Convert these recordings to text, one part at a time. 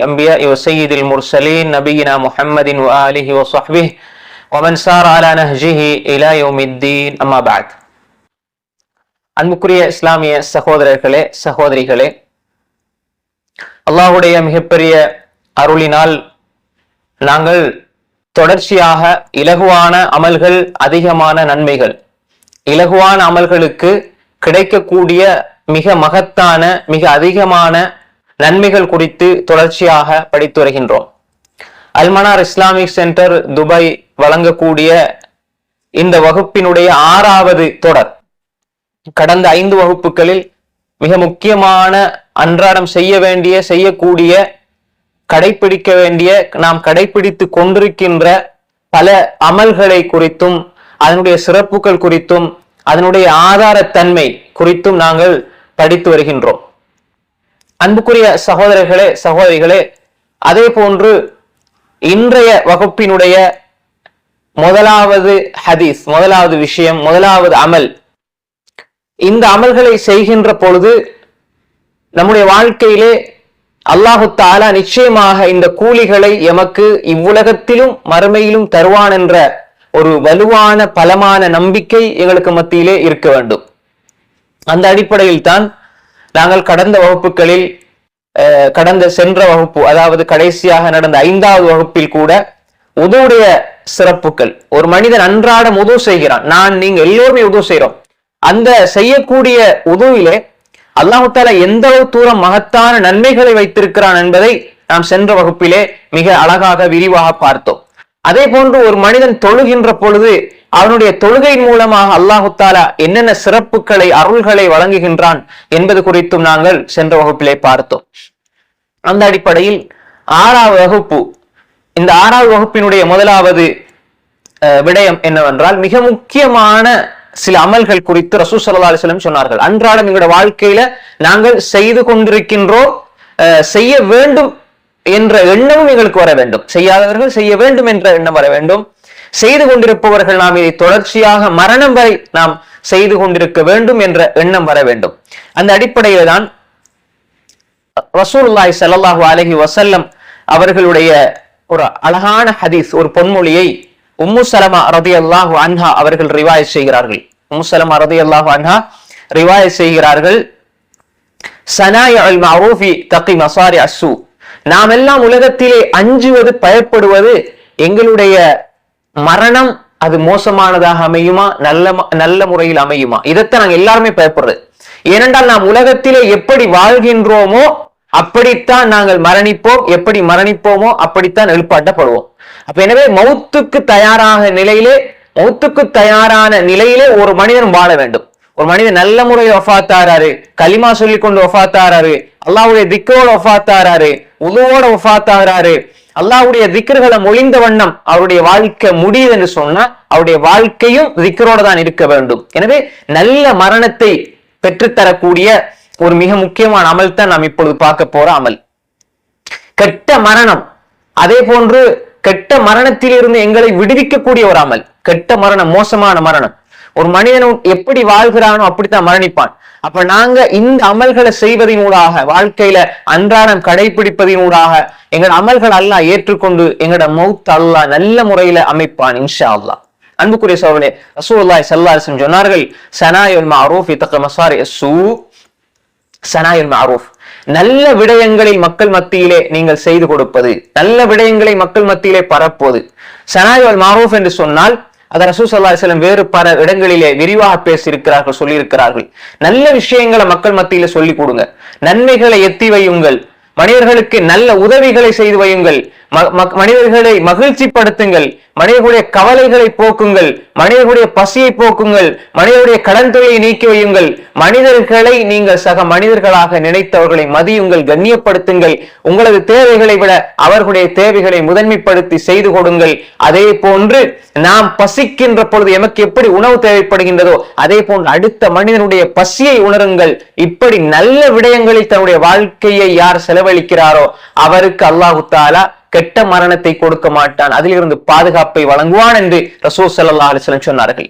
الأنبياء وسيد المرسلين نبينا محمد وآله وصحبه ومن سار على نهجه إلى يوم الدين أما بعد. அன்புக்குரிய இஸ்லாமிய சகோதரர்களே சகோதரிகளே, அல்லாஹுடைய மிகப்பெரிய அருளினால் நாங்கள் தொடர்ச்சியாக இலகுவான அமல்கள், அதிகமான நன்மைகள், இலகுவான அமல்களுக்கு கிடைக்கக்கூடிய மிக மகத்தான மிக அதிகமான நன்மைகள் குறித்து தொடர்ச்சியாக படித்து வருகின்றோம். அல்மனார் இஸ்லாமிக் சென்டர் துபாய் வழங்கக்கூடிய இந்த வகுப்பினுடைய 6வது தொடர். கடந்த 5 வகுப்புகளில் மிக முக்கியமான அன்றாடம் செய்யக்கூடிய கடைபிடிக்க வேண்டிய நாம் கடைபிடித்து கொண்டிருக்கின்ற பல அமல்களை குறித்தும் அதனுடைய சிறப்புகள் குறித்தும் அதனுடைய ஆதாரத்தன்மை குறித்தும் நாங்கள் படித்து வருகின்றோம். அன்புக்குரிய சகோதரர்களே சகோதரிகளே, அதே போன்று இன்றைய வகுப்பினுடைய முதலாவது ஹதீஸ், முதலாவது விஷயம், முதலாவது அமல், இந்த அமல்களை செய்கின்ற பொழுது நம்முடைய வாழ்க்கையிலே அல்லாஹு தஆலா நிச்சயமாக இந்த கூலிகளை எமக்கு இவ்வுலகத்திலும் மறுமையிலும் தருவான் என்ற ஒரு வலுவான பலமான நம்பிக்கை எங்களுக்கு மத்தியிலே இருக்க வேண்டும். அந்த அடிப்படையில் தான் நாங்கள் கடந்த வகுப்புகளில் சென்ற வகுப்பு, அதாவது கடைசியாக நடந்த 5வது வகுப்பில் கூட உதுவுடைய சிறப்புகள், ஒரு மனிதன் அன்றாடம் உது செய்கிறான், நீங்க எல்லோருமே உது செய்யறோம், அந்த செய்யக்கூடிய உதுவிலே அல்லாஹ் தஆலா எந்த அளவு தூரம் மகத்தான நன்மைகளை வைத்திருக்கிறான் என்பதை நாம் சென்ற வகுப்பிலே மிக அழகாக விரிவாக பார்த்தோம். அதே போன்று ஒரு மனிதன் தொழுகின்ற பொழுது அவனுடைய தொழுகையின் மூலமாக அல்லாஹ் தஆலா என்னென்ன சிறப்புகளை, அருள்களை வழங்குகின்றான் என்பது குறித்தும் நாங்கள் சென்ற வகுப்பிலே பார்த்தோம். அந்த அடிப்படையில் 6வது வகுப்பு, இந்த 6வது வகுப்பினுடைய முதலாவது விடயம் என்னவென்றால், மிக முக்கியமான சில அமல்கள் குறித்து ரசூல் ஸல்லல்லாஹு அலைஹி வஸல்லம் சொன்னார்கள். அன்றாடம் எங்களுடைய வாழ்க்கையில நாங்கள் செய்து கொண்டிருக்கின்றோம், செய்ய வேண்டும் என்ற எண்ணமும் எங்களுக்கு வர வேண்டும். செய்யாதவர்கள் செய்ய வேண்டும் என்ற எண்ணம் வர வேண்டும். செய்து கொண்டிருப்பவர்கள் நாம் இதை தொடர்ச்சியாக மரணம் வரை நாம் செய்து கொண்டிருக்க வேண்டும் என்ற எண்ணம் வர வேண்டும். அந்த அடிப்படையில் தான் ரசூலுல்லாஹி ஸல்லல்லாஹு அலைஹி வஸல்லம் அவர்களுடைய ஒரு அழகான ஹதீஸ், ஒரு பொன்மொழியை உம்மு சலமா ரலியல்லாஹு அன்ஹா அவர்கள் ரிவாயத் செய்கிறார்கள். உம்மு சலமா ரலியல்லாஹு அன்ஹா ரிவாயத் செய்கிறார்கள், ஸனாயிஉல் மஅரூஃபி தகி மஸாரி அஸ்ஸூ, நாம் எல்லாம் உலகத்திலே அஞ்சுவது, பயப்படுவது எங்களுடைய மரணம் அது மோசமானதாக அமையுமா, நல்ல முறையில் அமையுமா, இதைத்தான் நாங்கள் எல்லாருமே பயப்படுறது. ஏனென்றால் நாம் உலகத்திலே எப்படி வாழ்கின்றோமோ அப்படித்தான் நாங்கள் மரணிப்போம், எப்படி மரணிப்போமோ அப்படித்தான் எழுப்பாட்டப்படுவோம். அப்ப எனவே மௌத்துக்கு தயாரான நிலையிலே ஒரு மனிதன் வாழ வேண்டும். ஒரு மனிதன் நல்ல முறையில் வஃபாத்தாராரு, கலிமா சொல்லிக் கொண்டு வஃபாத்தாராரு, அல்லாஹ்வுடைய திக்ரோட வஃபாத்தாராரு, உதுவோட வஃபாத்தாராரு, அல்லாஹ்வுடைய திக்ர்களை மொழிந்த வண்ணம் அவருடைய வாழ்க்கை முடியுது என்று சொன்னா அவருடைய வாழ்க்கையும் திக்ரோட தான் இருக்க வேண்டும். எனவே நல்ல மரணத்தை பெற்றுத்தரக்கூடிய ஒரு மிக முக்கியமான அமல் தான் நாம் இப்பொழுது பார்க்க போற அமல், கெட்ட மரணம். அதே போன்று கெட்ட மரணத்திலிருந்து எங்களை விடுவிக்கக்கூடிய ஒரு அமல். கெட்ட மரணம், மோசமான மரணம், ஒரு மனிதன் எப்படி வாழ்கிறானோ அப்படித்தான் மரணிப்பான். அப்ப நாங்க இந்த அமல்களை செய்வதனூடாக, வாழ்க்கையில அன்றாடம் கடைபிடிப்பதனூடாக எங்களோட அமல்கள் அல்லாஹ் ஏற்றுக்கொண்டு எங்களோட மௌத் அல்லாஹ் நல்ல முறையில அமைப்பான் இன்ஷா அல்லாஹ். அன்புக்குரிய சகோதரர்களே, ரசூலுல்லாஹி ஸல்லல்லாஹு அலைஹி வஸல்லம் சொன்னார்கள், ஸனாயுல் மஅரூஃப் தகி மஸாரி அஸ்ஸூ, ஸனாயுல் மஅரூஃப், நல்ல விடயங்களில் மக்கள் மத்தியிலே நீங்கள் செய்து கொடுப்பது, நல்ல விடயங்களை மக்கள் மத்தியிலே பரப்புவது. ஸனாயுல் மஅரூஃப் என்று சொன்னால் அதை ரசூல் ஸல்லல்லாஹு அலைஹி வஸல்லம் வேறு பல இடங்களிலே விரிவாக பேசியிருக்கிறார்கள், சொல்லியிருக்கிறார்கள். நல்ல விஷயங்களை மக்கள் மத்தியில சொல்லி கொடுங்க, நன்மைகளை எத்தி வையுங்கள், மனிதர்களுக்கு நல்ல உதவிகளை செய்து வையுங்கள், மனிதர்களை மகிழ்ச்சிப்படுத்துங்கள், மனிதர்களுடைய கவலைகளை போக்குங்கள், மனிதர்களுடைய பசியை போக்குங்கள், மனிதர்களுடைய கடன் தொல்லையை நீக்கி வையுங்கள், மனிதர்களை நீங்கள் சக மனிதர்களாக நினைத்தவர்களை மதியுங்கள், கண்ணியப்படுத்துங்கள், உங்களது தேவைகளை விட அவர்களுடைய தேவைகளை முதன்மைப்படுத்தி செய்து கொடுங்கள். அதே போன்று நாம் பசிக்கின்ற பொழுது எமக்கு எப்படி உணவு தேவைப்படுகின்றதோ அதே போன்று அடுத்த மனிதனுடைய பசியை உணருங்கள். இப்படி நல்ல விடயங்களில் தன்னுடைய வாழ்க்கையை யார் செலவழிக்கிறாரோ அவருக்கு அல்லாஹ் தஆலா கெட்ட மரணத்தை கொடுக்க மாட்டான், அதிலிருந்து பாதுகாப்பை வழங்குவான் என்று ரசூல் ஸல்லல்லாஹு அலைஹி வஸல்லம் சொன்னார்கள்.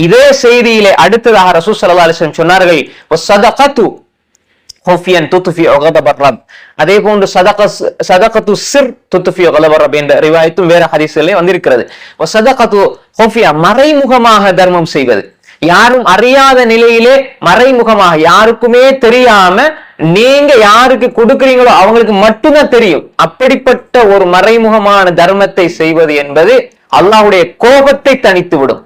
இதே செய்தியிலே அடுத்ததாக ரசூல் ஸல்லல்லாஹு அலைஹி வஸல்லம் சொன்னார்கள், வஸதகத்து அதே போன்று சதகத்து சிர் துத்ஃபியு கலபர் ரப் என்ற ரிவாயத்தும் வேற ஹதீஸ்களே வந்திருக்கிறது. சதகத்து ஹுஃபியா மறைமுகமாக தர்மம் செய்வது, யாரும் அறியாத நிலையிலே மறைமுகமாக, யாருக்குமே தெரியாம நீங்க யாருக்கு கொடுக்குறீங்களோ அவங்களுக்கு மட்டும்தான் தெரியும், அப்படிப்பட்ட ஒரு மறைமுகமான தர்மத்தை செய்வது என்பது அல்லாஹ்வுடைய கோபத்தை தணித்து விடும்.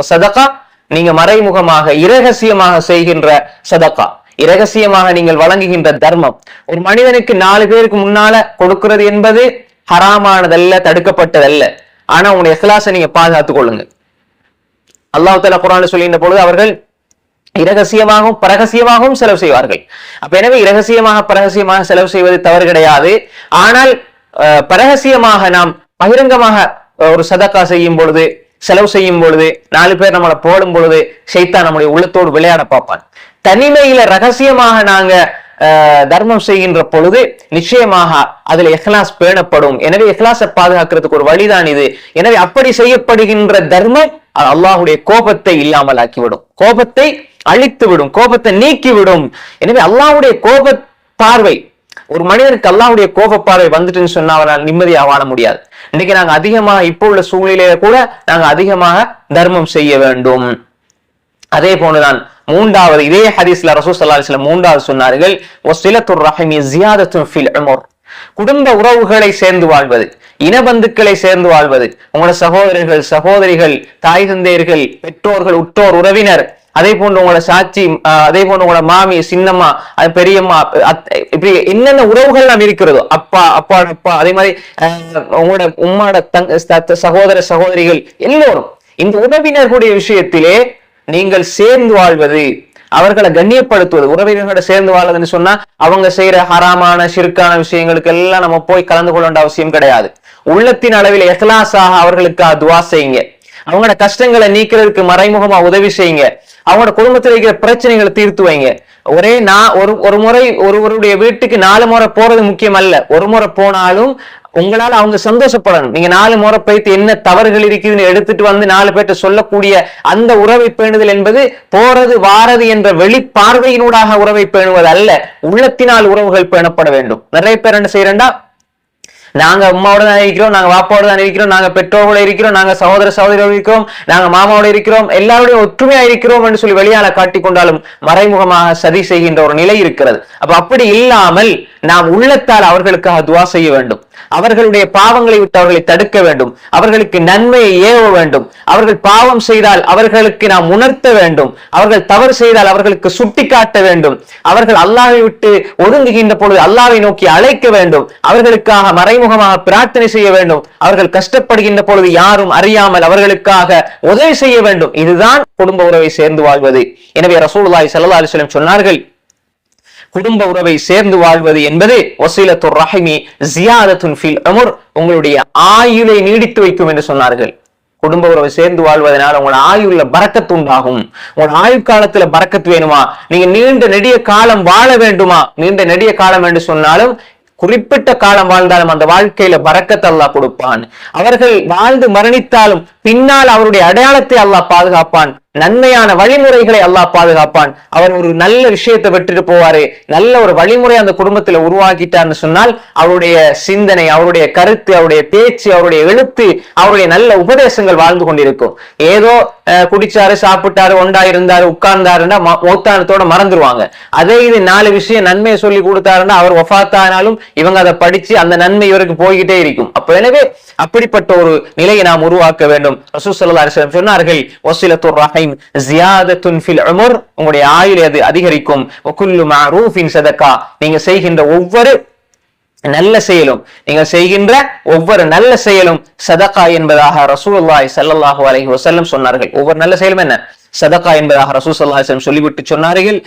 சதகா நீங்க மறைமுகமாக இரகசியமாக செய்கின்ற சதகா, இரகசியமாக நீங்கள் வழங்குகின்ற தர்மம். ஒரு மனிதனுக்கு 4 பேருக்கு முன்னால கொடுக்கிறது என்பது ஹராமானதல்ல, தடுக்கப்பட்டதல்ல. ஆனா உங்களுடைய இஹ்லாஸை நீங்க பாதுகாத்துக் கொள்ளுங்க. அல்லாஹ் தஆலா குர்ஆன்ல சொல்கின்ற பொழுது அவர்கள் இரகசியமாகவும் பரகசியமாகவும் செலவு செய்வார்கள். அப்ப எனவே இரகசியமாக பரகசியமாக செலவு செய்வது தவறு கிடையாது. ஆனால் பரகசியமாக நாம் பகிரங்கமாக ஒரு சதக்கா செய்யும் பொழுது, செலவு செய்யும் பொழுது, 4 பேர் நம்மளை போடும் பொழுது ஷைத்தான் நம்முடைய உள்ளத்தோடு விளையாட பார்ப்பான். தனிமையில ரகசியமாக நாங்க தர்மம் செய்கின்ற பொழுது நிச்சயமாக அதுல இஹ்லாஸ் பேணப்படும். எனவே இஹ்லாஸை பாதுகாக்கிறதுக்கு ஒரு வழிதான் இது. எனவே அப்படி செய்யப்படுகின்ற தர்மம் அல்லாஹ்வுடைய கோபத்தை இல்லாமல் ஆக்கிவிடும், கோபத்தை அழித்து விடும், கோபத்தை நீக்கிவிடும். எனவே அல்லாஹ்வுடைய கோப பார்வை, ஒரு மனிதனுக்கு அல்லாஹ்வுடைய கோப பார்வை வந்துட்டுன்னு சொன்னா அவரால் நிம்மதியாக வாழ முடியாது. இன்னைக்கு நாங்க அதிகமாக இப்போ உள்ள சூழ்நிலையில கூட நாங்க அதிகமாக தர்மம் செய்ய வேண்டும். அதே போன்றுதான் மூன்றாவது, இதே ஹதீஸ்ல ரசூல் ஸல்லல்லாஹு அலைஹி வஸல்லம் மூன்றாவது சொன்னார்கள், வஸிலத்துர் ரஹீமி ஜியாதத்துன் ஃபில் உமர். குடும்ப உறவுகளை சேர்ந்து வாழ்வது, இனபந்துக்களை சேர்ந்து வாழ்வது, உங்களோட சகோதரர்கள், சகோதரிகள், தாய் தந்தையர்கள், பெற்றோர்கள், உற்றோர், உறவினர், அதே போன்று உங்களோட சாட்சி, அதே போன்று உங்களோட மாமி, சின்னம்மா, பெரியம்மா, இப்படி என்னென்ன உறவுகள் நாம் இருக்கிறதோ, அப்பா, அப்பாட அப்பா, அதே மாதிரி உங்களோட உம்மாட சகோதர சகோதரிகள் எல்லோரும், இந்த உறவினர்களுடைய விஷயத்திலே நீங்கள் சேர்ந்து வாழ்வது, அவர்களை கண்ணியப்படுத்துவது. உறவினர்களோட சேர்ந்து வாழ்வதுன்னு சொன்னா அவங்க செய்யற ஹராமான ஷிர்கான விஷயங்களுக்கு எல்லாம் நம்ம போய் கலந்து கொள்ள வேண்டிய அவசியம் கிடையாது. உள்ளத்தின் அளவில் இஹ்லாஸாக அவர்களுக்கு துஆ செய்யுங்க, அவங்களோட கஷ்டங்களை நீக்கிறதுக்கு மறைமுகமா உதவி செய்யுங்க, அவங்களோட குடும்பத்தில் இருக்கிற பிரச்சனைகளை தீர்த்து வைங்க. ஒரு முறை ஒருவருடைய வீட்டுக்கு 4 முறை போறது முக்கியம் அல்ல, ஒரு முறை போனாலும் உங்களால அவங்க சந்தோஷப்படணும். நீங்க 4 முறை போயிட்டு என்ன தவறுகள் இருக்குதுன்னு எடுத்துட்டு வந்து 4 பேர்ட்ட சொல்லக்கூடிய அந்த உறவை பேணுதல் என்பது போறது வாரது என்ற வெளிப்பார்வையினூடாக உறவை பேணுவது அல்ல, உள்ளத்தினால் உறவுகள் பேணப்பட வேண்டும். நிறைய பேர் என்ன செய்யறா, நாங்க அம்மாவோட தான் இருக்கிறோம், நாங்க வாப்பாவோட தான் இருக்கிறோம், நாங்க பெற்றோரோட இருக்கிறோம், நாங்க சகோதர சகோதரியோட இருக்கிறோம், நாங்க மாமாவோட இருக்கிறோம், எல்லாருடைய ஒற்றுமையா இருக்கிறோம் என்று சொல்லி வெளியால காட்டிக் கொண்டாலும் மறைமுகமாக சதி செய்கின்ற ஒரு நிலை இருக்கிறது. அப்ப அப்படி இல்லாமல் நாம் உள்ளத்தால் அவர்களுக்காக துஆ செய்ய வேண்டும், அவர்களுடைய பாவங்களை விட்டு அவர்களை தடுக்க வேண்டும், அவர்களுக்கு நன்மையை ஏவ வேண்டும், அவர்கள் பாவம் செய்தால் அவர்களுக்கு நாம் உணர்த்த வேண்டும், அவர்கள் தவறு செய்தால் அவர்களுக்கு சுட்டி காட்ட வேண்டும், அவர்கள் அல்லாஹ்வை விட்டு ஒதுங்குகின்ற பொழுது அல்லாஹ்வை நோக்கி அழைக்க வேண்டும், அவர்களுக்காக மறைமுகமாக பிரார்த்தனை செய்ய வேண்டும், அவர்கள் கஷ்டப்படுகின்ற பொழுது யாரும் அறியாமல் அவர்களுக்காக உதவி செய்ய வேண்டும். இதுதான் குடும்ப உறவை சேர்ந்து வாழ்வது. எனவே ரசூலுல்லாஹி ஸல்லல்லாஹு அலைஹி வஸல்லம் சொன்னார்கள், குடும்ப உறவை சேர்ந்து வாழ்வது என்பது வஸீலத்துர் ரஹீமி ஜியாதத்துன் ஃபில் உமர், உங்களுடைய ஆயுளை நீடித்து வைக்கும் என்று சொன்னார்கள். குடும்ப உறவை சேர்ந்து வாழ்வதனால் உங்களோட ஆயுள்ல பரக்கத்து உண்டாகும். உங்களோட ஆயுள் காலத்துல பரக்கத்து வேணுமா, நீங்க நீண்ட நெடிய காலம் வாழ வேண்டுமா, நீண்ட நெடிய காலம் என்று சொன்னாலும் குறிப்பிட்ட காலம் வாழ்ந்தாலும் அந்த வாழ்க்கையில பரக்கத்தை அல்லாஹ் கொடுப்பான். அவர்கள் வாழ்ந்து மரணித்தாலும் பின்னால் அவருடைய அடையாளத்தை அல்லாஹ் பாதுகாப்பான், நன்மையான வழிமுறைகளை அல்லாஹ் பாதுகாப்பான். அவர் ஒரு நல்ல விஷயத்தை விட்டுட்டு போவாரு, நல்ல ஒரு வழிமுறை அந்த குடும்பத்துல உருவாக்கிட்டார்னு சொன்னால் அவருடைய சிந்தனை, அவருடைய கருத்து, அவருடைய பேச்சு, அவருடைய எழுத்து, அவருடைய நல்ல உபதேசங்கள் வாழ்ந்து கொண்டிருக்கும். ஏதோ குடிச்சாரு, சாப்பிட்டாரு, ஒண்டா இருந்தாரு, உட்கார்ந்தாருன்னா மௌத்தானத்தோட மறந்துடுவாங்க. அதே இது 4 விஷயம் நன்மையை சொல்லி கொடுத்தாருன்னா அவர் வஃபாத்தானாலும் இவங்க அதை படிச்சு அந்த நன்மை இவருக்கு போய்கிட்டே இருக்கும். அப்ப எனவே அப்படிப்பட்ட ஒரு நிலையை நாம் உருவாக்க வேண்டும். ரசூல் ஸல்லல்லாஹு அலைஹி வஸல்லம் சொன்னார்கள், வஸிலத்துர் ரஹீம் ஜியாதத்துன் ஃபில் உமர், உங்களுடைய ஆயுளை அது அதிகரிக்கும். வகுல்லு மஅரூஃபின் சதகா, நீங்க செய்கின்ற ஒவ்வொரு நல்ல செயலும், நீங்கள் செய்கின்ற ஒவ்வொரு நல்ல செயலும் சதகா என்பதாக ரசூலுல்லாஹி ஸல்லல்லாஹு அலைஹி வஸல்லம் சொன்னார்கள். ஒவ்வொரு நல்ல செயலும் என்ன, சதகா என்பதாக ரசூல் ஸல்லல்லாஹு அலைஹி வஸல்லம் சொல்லிவிட்டு சொன்னார்கள்,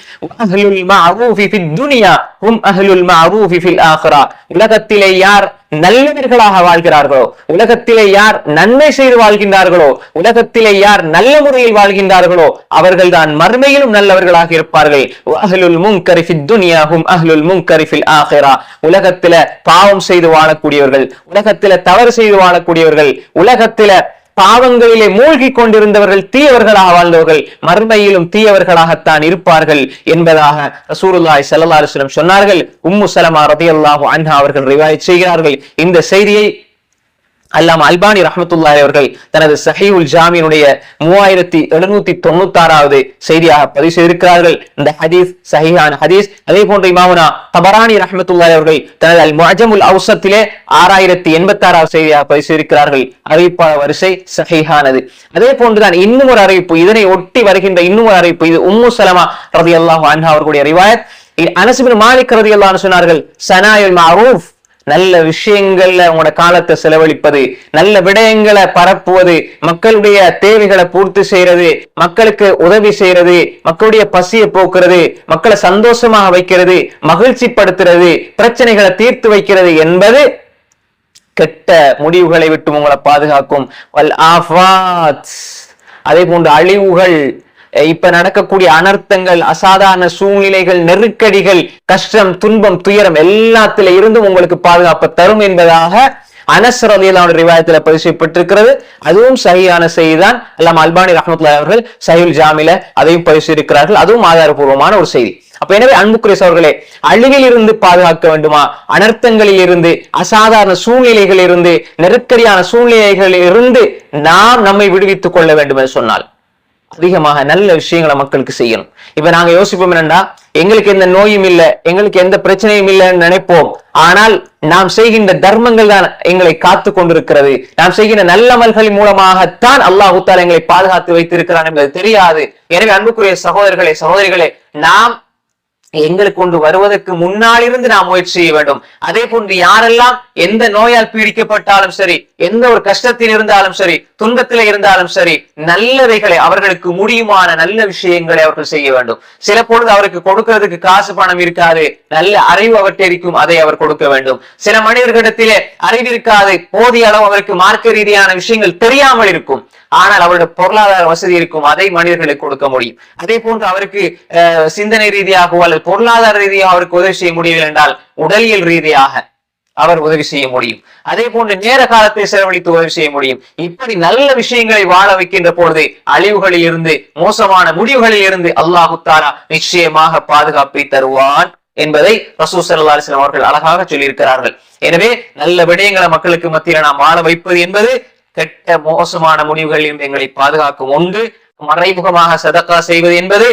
அஹ்லுல் மஅரூஃபி ஃபித் துன்யா ஹும் அஹ்லுல் மஅரூஃபி ஃபில் ஆখিরা. உலகத்திலே யார் நல்லவர்களாக வாழ்கிறார்களோ, உலகத்திலே யார் நன்மை செய்து வாழ்கின்றார்களோ, உலகத்திலே யார் நல்ல முறையில் வாழ்கின்றார்களோ அவர்கள் தான் மறுமையிலும் நல்லவர்களாக இருப்பார்கள். அஹ்லுல் முன்கரி ஃபித் துன்யா ஹும் அஹ்லுல் முன்கரி ஃபில் ஆখিরা. உலகத்திலே பாவம் செய்து வாழக்கூடியவர்கள், உலகத்திலே தவறு செய்து வாழக்கூடியவர்கள், உலகத்திலே பாவங்களிலே மூழ்கி கொண்டிருந்தவர்கள் தீயவர்களாக வாழ்ந்தவர்கள் மறுமையிலும் தீயவர்களாகத்தான் இருப்பார்கள் என்பதாக ரசூலுல்லாஹி ஸல்லல்லாஹு அலைஹி வஸல்லம் சொன்னார்கள். உம்மு சலமா ரலியல்லாஹு அன்ஹா அவர்கள் ரிவாயத் செய்கிறார்கள். இந்த செய்தியை அல்லாம அல்பானி ரஹ்மத்துல்லாஹி அவர்கள் தனது ஸஹீஹுல் ஜாமியினுடைய 3796வது செய்தியாக பதிவு செய்திருக்கிறார்கள். இந்த ஹதீஸ் சஹீஹான ஹதீஸ். அதே போன்று இமாமுனா தபரானி ரஹ்மத்துல்லாஹி அவர்கள் தனது அல் முஅஜமுல் அவ்ஸத்திலே 6086வது செய்தியாக பதிவு செய்திருக்கிறார்கள். அறிவிப்பாளர் வரிசை சஹீஹானது. அதே போன்றுதான் இன்னும் ஒரு அறிவிப்பு, இதனை ஒட்டி வருகின்ற இன்னும் ஒரு அறிவிப்பு, இது உம்மு சலமா ரலியல்லாஹு அன்ஹா அவர்களுடைய ரிவாயத். அனஸ் இப்னு மாலிக் ரலியல்லாஹு அன்ஹு சொன்னார்கள், ஸனாயுல் மஅரூஃப், நல்ல விஷயங்கள்ல உங்களோட காலத்தை செலவழிப்பது, நல்ல விடயங்களை பரப்புவது, மக்களுடைய தேவைகளை பூர்த்தி செய்யறது, மக்களுக்கு உதவி செய்யறது, மக்களுடைய பசியை போக்குறது, மக்களை சந்தோஷமாக வைக்கிறது, மகிழ்ச்சி படுத்துறது, பிரச்சனைகளை தீர்த்து வைக்கிறது என்பது கெட்ட முடிவுகளை விட்டு உங்களை பாதுகாக்கும். அதே போன்று அழிவுகள், இப்ப நடக்கக்கூடிய அனர்த்தங்கள், அசாதாரண சூழ்நிலைகள், நெருக்கடிகள், கஷ்டம், துன்பம், துயரம் எல்லாத்தில இருந்தும் உங்களுக்கு பாதுகாப்பு தரும் என்பதாக அனஸ் ரலியல்லாஹு அன்ஹு ரிவாயத்துல பதிவு செய்யப்பட்டிருக்கிறது. அதுவும் சஹீஹான செய்திதான். அல்லாம அல்பானி ரஹ்மத்துல்லாஹி அவர்கள் ஸஹீஹுல் ஜாமில அதையும் பதிவு செய்திருக்கிறார்கள். அதுவும் ஆதாரபூர்வமான ஒரு செய்தி. அப்ப எனவே அன்புக்குரிய சகோதரர்களே, அழிவில் இருந்து பாதுகாக்க வேண்டுமா, அனர்த்தங்களில் இருந்து, அசாதாரண சூழ்நிலைகளில் இருந்து, நெருக்கடியான சூழ்நிலைகளில் இருந்து நாம் நம்மை விடுவித்துக் கொள்ள வேண்டும் என்று சொன்னால் அதிகமாக நல்ல விஷயங்களை மக்களுக்கு செய்யணும். இப்ப நாங்க யோசிப்போம் என்னன்னா, எங்களுக்கு எந்த நோயும் இல்லை, எங்களுக்கு எந்த பிரச்சனையும் இல்லைன்னு நினைப்போம். ஆனால் நாம் செய்கின்ற தர்மங்கள் தான் எங்களை காத்து கொண்டிருக்கிறது. நாம் செய்கின்ற நல்லமல்களின் மூலமாகத்தான் அல்லாஹ் தஆலா எங்களை பாதுகாத்து வைத்திருக்கிறான் என்பது தெரியாது. எனவே அன்புக்குரிய சகோதரர்களே, சகோதரிகளே, நாம் எங்களுக்கு கொண்டு வருவதற்கு முன்னாலிருந்து நாம் முயற்சி செய்ய வேண்டும். அதே போன்று யாரெல்லாம் எந்த நோயால் பீடிக்கப்பட்டாலும் சரி, எந்த ஒரு கஷ்டத்தில் இருந்தாலும் சரி, துன்பத்தில் இருந்தாலும் சரி, நல்லவைகளை, அவர்களுக்கு முடியுமான நல்ல விஷயங்களை அவர்கள் செய்ய வேண்டும். சில பொழுது அவருக்கு கொடுக்கிறதுக்கு காசு பணம் இருக்காது, நல்ல அறிவு அவர்கிட்ட இருக்கும், அதை அவர் கொடுக்க வேண்டும். சில மனிதர்களிடத்திலே அறிவு இருக்காது, போதிய அளவு அவருக்கு மார்க்க ரீதியான விஷயங்கள் தெரியாமல் இருக்கும், ஆனால் அவருடைய பொருளாதார வசதி இருக்கும், அதை மனிதர்களுக்கு கொடுக்க முடியும். அதே போன்று அவருக்கு சிந்தனை ரீதியாகவோ அல்லது பொருளாதார ரீதியாக அவருக்கு உதவி செய்ய முடியவில்லை என்றால் உடலியல் ரீதியாக அவர் உதவி செய்ய முடியும். அதே போன்று நேர காலத்தை செலவழித்து உதவி செய்ய முடியும். இப்படி நல்ல விஷயங்களை வாழ வைக்கின்ற பொழுது அழிவுகளில் இருந்து, மோசமான முடிவுகளில் இருந்து அல்லாஹு தஆலா நிச்சயமாக பாதுகாப்பை தருவான் என்பதை ரசூல் ஸல்லல்லாஹு அலைஹி வஸல்லம் அவர்கள் அழகாக சொல்லியிருக்கிறார்கள். எனவே நல்ல விடயங்களை மக்களுக்கு மத்தியில நாம் வாழ வைப்பது என்பது கெட்ட மோசமான முடிவுகளில் எங்களை பாதுகாக்கும் ஒன்று. மறைமுகமாக சதக்கா செய்வது என்பது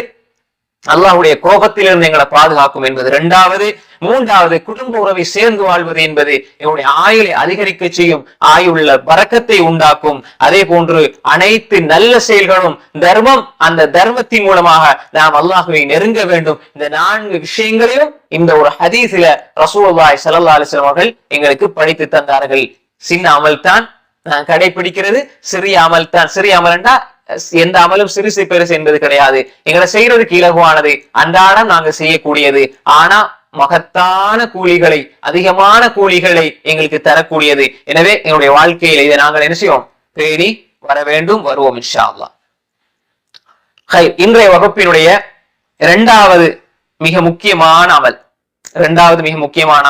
அல்லாஹ்வுடைய கோபத்திலிருந்து எங்களை பாதுகாக்கும் என்பது இரண்டாவது. மூன்றாவது, குடும்ப உறவை சேர்ந்து வாழ்வது என்பது எங்களுடைய ஆயுளை அதிகரிக்க செய்யும், ஆயுள்ள பரக்கத்தை உண்டாக்கும். அதே போன்று அனைத்து நல்ல செயல்களும் தர்மம், அந்த தர்மத்தின் மூலமாக நாம் அல்லாஹ்வை நெருங்க வேண்டும். இந்த 4 விஷயங்களையும் இந்த ஒரு ஹதீஸில ரசூலுல்லாஹி ஸல்லல்லாஹு அலைஹி வஸல்லம் அவர்கள் எங்களுக்கு படித்து தந்தார்கள். சின்ன அமல் தான் நான் கடைபிடிக்கிறது, சிறிய அமல் தான். சிறிய அமல்னா எந்த அமலும் சிறுசு பெருசு என்பது கிடையாது. எங்களை செய்யறதுக்கு இலகுவானது, அன்றாடம் நாங்க செய்யக்கூடியது, ஆனா மகத்தான கூலிகளை, அதிகமான கூலிகளை எங்களுக்கு தரக்கூடியது. எனவே எங்களுடைய வாழ்க்கையில இதை நாங்கள் என்ன செய்வோம், தேடி வர வேண்டும், வருவோம் இன்ஷா அல்லாஹ். இன்றைய வகுப்பினுடைய இரண்டாவது மிக முக்கியமான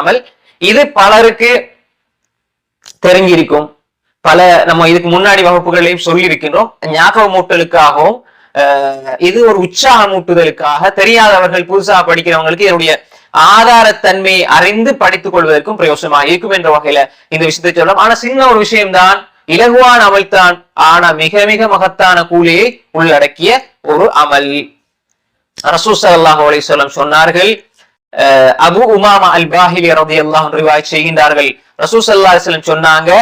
அமல், இது பலருக்கு தெரிஞ்சிருக்கும், பல நம்ம இதுக்கு முன்னாடி வகுப்புகளையும் சொல்லி இருக்கின்றோம். ஞாபகமூட்டலுக்காகவும் இது ஒரு உற்சாகமூட்டுதலுக்காக, தெரியாதவர்கள் புதுசாக படிக்கிறவங்களுக்கு இதனுடைய ஆதாரத்தன்மையை அறிந்து படித்துக் கொள்வதற்கும் பிரயோசனமாக இருக்கும் என்ற வகையில இந்த விஷயத்தை சொல்லலாம். ஆனா சின்ன ஒரு விஷயம்தான், இலகுவான அமல் தான், ஆனா மிக மிக மகத்தான கூலியை உள்ளடக்கிய ஒரு அமல். ரசூல் ஸல்லல்லாஹு அலைஹி வஸல்லம் சொன்னார்கள், அபு உமாமா அல் பாஹிலி ரலியல்லாஹு அன்ஹு ரிவாயத் செய்கின்றார்கள், ரசூல் ஸல்லல்லாஹு அலைஹி வஸல்லம் சொன்னாங்க,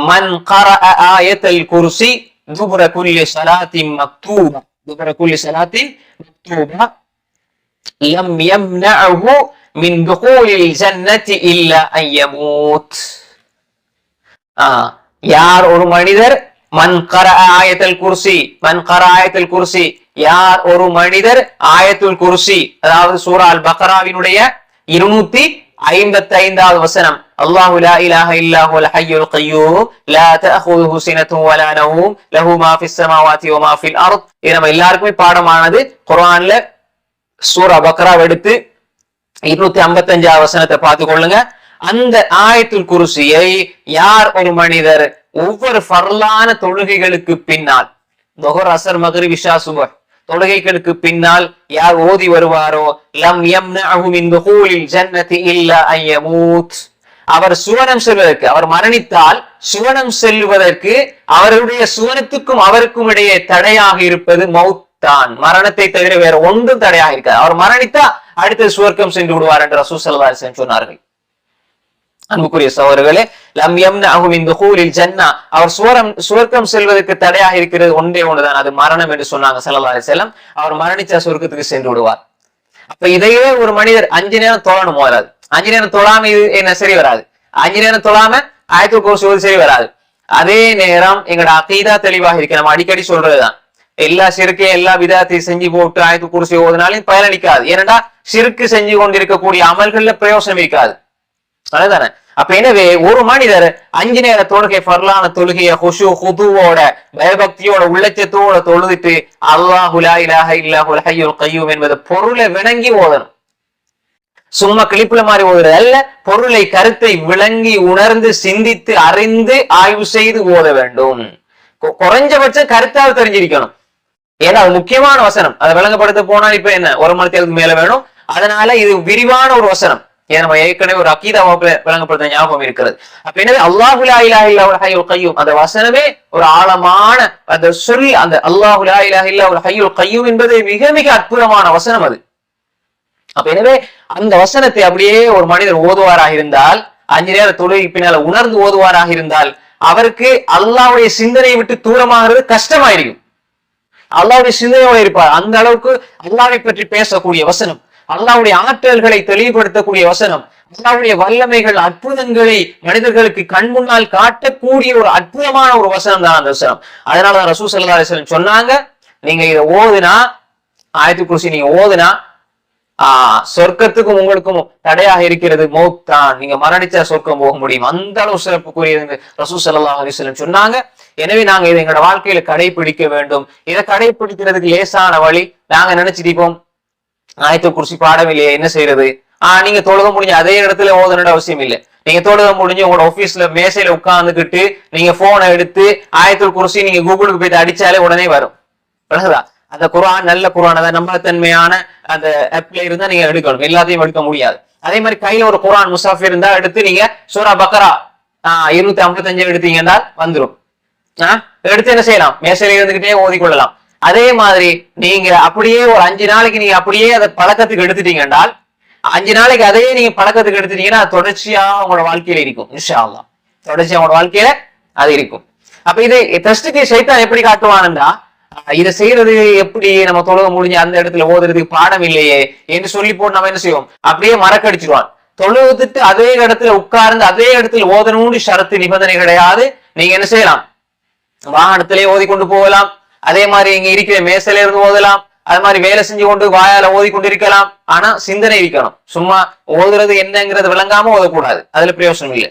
மன் கரஅ ஆயத்தல் குர்சி துபுர குல்லி ஸலாத்தின் மக்தூபா லம் யம்னஅஹு மின் துகூலில் ஜன்னதி இல்லா அன் யமூத். யார் ஒரு மனிதர் மன் கரஅ ஆயத்தல் குர்சி, யார் ஒரு மனிதர் ஆயத்துல் குர்சி, அதாவது சூரா அல் பக்ராவினுடைய 255வது வசனம், அல்லாஹு லா இலாஹ இல்லா ஹுவல் ஹய்யுல் கய்யூம் லா தஅഖுதுஹு சினத்துன் வலா நௌம் லஹு மா ஃபிஸ் ஸமாவாதி வ மா ஃபில் அர்த். இது நம்ம எல்லாருக்குமே பாடமானது. குர்ஆன்ல சூரா பக்ரா எடுத்து 255வது வசனத்தை பார்த்து கொள்ளுங்க. அந்த ஆயத்துல் குர்சியை யார் ஒரு மனிதர் ஒவ்வொரு ஃபர்லான தொழுகைகளுக்கு பின்னால், தொஹர் அசர் மக்ரிப் இஷா சுபஹ் தொழுகைகளுக்கு பின்னால் யார் ஓதி வருவாரோ, லம் யம்னஅஹு மின் துஹூலில் ஜன்னதி இல்லா அன் யமூத், அவர் சுவனம் செல்வதற்கு, அவர் மரணித்தால் சுவனம் செல்வதற்கு அவருடைய சுவனத்துக்கும் அவருக்கும் இடையே தடையாக இருப்பது மௌத் தான், மரணத்தை தவிர வேற ஒன்றும் தடையாக இருக்காது. அவர் மரணித்தா அடுத்து சுவர்க்கம் சென்று விடுவார் என்று ரசூல் ஸல்லல்லாஹு அலைஹி வஸல்லம் சொன்னார்கள். அன்புக்குரிய சகோதரர்களே, லம் யம்னஅஹு மின் துஹூலில் ஜன்னா, அவர் சுவர்க்கம் செல்வதற்கு தடையாக இருக்கிறது ஒன்றே ஒன்றுதான், அது மரணம் என்று சொன்னாங்க ஸல்லல்லாஹு அலைஹி வஸல்லம். அவர் மரணிச்சா சொர்க்கத்துக்கு சென்று விடுவார். அப்ப இதையே ஒரு மனிதர் 5 நேரம் தொழணும் போறாது. 5 நேரம் தொழாம இது என்ன சரி வராது. 5 நேரம் தொழாம ஆயத்துல் குர்சி சரி வராது. அதே நேரம் எங்களோட அகீதா தெளிவாக இருக்கு. நம்ம அடிக்கடி சொல்றதுதான், எல்லா ஷிர்கையும் எல்லா விதத்தையும் செஞ்சு போட்டு ஆயத்துல் குர்சி ஓதுனாலும் பயனளிக்காது. ஏனென்றா ஷிர்கு செஞ்சு கொண்டிருக்கக்கூடிய அமல்கள்ல பிரயோசனம் இருக்காது. அதுதானே. அப்ப எனவே ஒரு மனிதர் 5 நேர தொழுகை ஃபர்லான தொழுகைய ஹுஷு ஹுதுவோட பயபக்தியோட உள்ளச்சத்தோட தொழுதுட்டு அல்லாஹு லா இலாஹ இல்லல்லாஹுல் ஹய்யுல் கய்யூம் என்பது பொருளை விளங்கி ஓதணும். சும்மா கிளிப்புல மாதிரி ஓதுறது அல்ல, பொருளை கருத்தை விளங்கி உணர்ந்து சிந்தித்து அறிந்து ஆய்வு செய்து ஓத வேண்டும். குறைஞ்சபட்சம் கருத்தாவது தெரிஞ்சிருக்கணும். ஏன்னா அது முக்கியமான வசனம். அதை விளங்கப்படுத்த போனா இப்ப என்ன 1 மணி நேரத்துக்கு மேல வேணும். அதனால இது விரிவான ஒரு வசனம். ஏன் நம்ம ஏற்கனவே ஒரு அகீதா வகுப்புல விளங்கப்படுத்த ஞாபகம் இருக்கிறது. அப்ப என்னது அல்லாஹு லா இலாஹ இல்லல்லாஹுல் ஹய்யுல் கய்யூம், அந்த வசனமே ஒரு ஆழமான அந்த சொல். அந்த அல்லாஹு லா இலாஹ இல்லல்லாஹுல் ஹய்யுல் கய்யூம் என்பது மிக மிக அற்புதமான வசனம் அது. அப்ப எனவே அந்த வசனத்தை அப்படியே ஒரு மனிதர் ஓதுவாராக இருந்தால், 5 நேர தொழுகை பின்னால உணர்ந்து ஓதுவாராக இருந்தால், அவருக்கு அல்லாஹ்வுடைய சிந்தனையை விட்டு தூரமாகிறது கஷ்டமாயிருக்கும். அல்லாஹ்வுடைய சிந்தனையோட இருப்பார். அந்த அளவுக்கு அல்லாஹ்வை பற்றி பேசக்கூடிய வசனம், அல்லாஹ்வுடைய ஆற்றல்களை தெளிவுபடுத்தக்கூடிய வசனம், அல்லாஹ்வுடைய வல்லமைகள் அற்புதங்களை மனிதர்களுக்கு கண் முன்னால் காட்டக்கூடிய ஒரு அற்புதமான ஒரு வசனம் தான் அந்த வசனம். அதனாலதான் ரசூல் ஸல்லல்லாஹு அலைஹி வஸல்லம் சொன்னாங்க, நீங்க இதை ஓதுனா, ஆயத்துல் குர்சி நீங்க ஓதுனா சொர்க்கத்துக்கும் உங்களுக்கும் தடையாக இருக்கிறது மௌத் தான், நீங்க மரணிச்சா சொர்க்கம் போக முடியும். அந்த அளவு சிறப்புக்குரியது ரசூல் ஸல்லல்லாஹு அலைஹி வஸல்லம் சொன்னாங்க. எனவே நாங்க இதை எங்களோட வாழ்க்கையில கடைபிடிக்க வேண்டும். இதை கடைபிடிக்கிறதுக்கு லேசான வழி, நாங்க நினைச்சிருப்போம் ஆயத்துல் குர்சி பாடவில்லையே என்ன செய்யறது, நீங்க தொழுக முடிஞ்ச அதே இடத்துல ஓதனோட அவசியம் இல்லை. நீங்க தொழுக முடிஞ்சு உங்களோட ஆபீஸ்ல மேசையில உட்கார்ந்துகிட்டு நீங்க போனை எடுத்து ஆயத்துல் குர்சி நீங்க கூகுளுக்கு போயிட்டு அடிச்சாலே உடனே வரும். அந்த குர்ஆன் நல்ல குர்ஆன், அத நம்பகத்தன்மையான அந்த ஆப்ல இருந்தா நீங்க எடுக்கணும், எல்லாத்தையும் எடுக்க முடியாது. அதே மாதிரி கையில ஒரு குர்ஆன் முஸாஃப் இருந்தா எடுத்து நீங்க சூரா பக்ரா 255 எடுத்தீங்கன்னா வந்துடும். எடுத்து என்ன செய்யலாம், மேசையில இருந்துகிட்டே ஓதிக்கொள்ளலாம். அதே மாதிரி நீங்க அப்படியே ஒரு 5 நாளைக்கு நீங்க அப்படியே அதை பழக்கத்துக்கு எடுத்துட்டீங்கன்னா, 5 நாளைக்கு அதையே நீங்க பழக்கத்துக்கு எடுத்துட்டீங்கன்னா தொடர்ச்சியா உங்களோட வாழ்க்கையில இருக்கும். இன்ஷா அல்லாஹ் தொடர்ச்சியா உங்களோட வாழ்க்கையில அது இருக்கும். அப்ப இது டெஸ்டுக்கு ஷைத்தான் எப்படி காட்டுவான்டா, இதை செய்யறது எப்படி, நம்ம தொழுக முடிஞ்சு அந்த இடத்துல ஓதுறதுக்கு பாடம் இல்லையே என்று சொல்லி போட்டு நம்ம என்ன செய்வோம், அப்படியே மறக்கடிச்சிருவான். தொழுவத்துட்டு அதே இடத்துல உட்கார்ந்து அதே இடத்துல ஓதணும்னு ஷரத்து நிபந்தனை கிடையாது. நீங்க என்ன செய்யலாம், வாகனத்திலே ஓதி கொண்டு போகலாம். அதே மாதிரி இங்க இருக்கிற மேசையில இருந்து ஓதலாம். அது மாதிரி வேலை செஞ்சு கொண்டு வாயால ஓதி கொண்டு இருக்கலாம். ஆனா சிந்தனை இருக்கணும். சும்மா ஓதுறது என்னங்கிறது விளங்காம ஓதக்கூடாது, அதுல பிரயோசனம் இல்லை.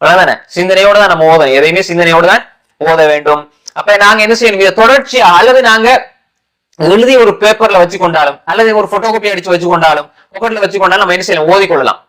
அவ்வளவுதானே, சிந்தனையோட தான் நம்ம ஓதணும். எதையுமே சிந்தனையோட தான் ஓத வேண்டும். அப்ப நாங்க என்ன செய்யணும், இதை தொடர்ச்சியா அல்லது நாங்க எழுதி ஒரு பேப்பர்ல வச்சு கொண்டாலும் அல்லது ஒரு போட்டோ காப்பி அடிச்சு வச்சு கொண்டாலும் பொக்கெட்ல வச்சு கொண்டாலும் நம்ம என்ன செய்யணும், ஓதிக்கொள்ளலாம்.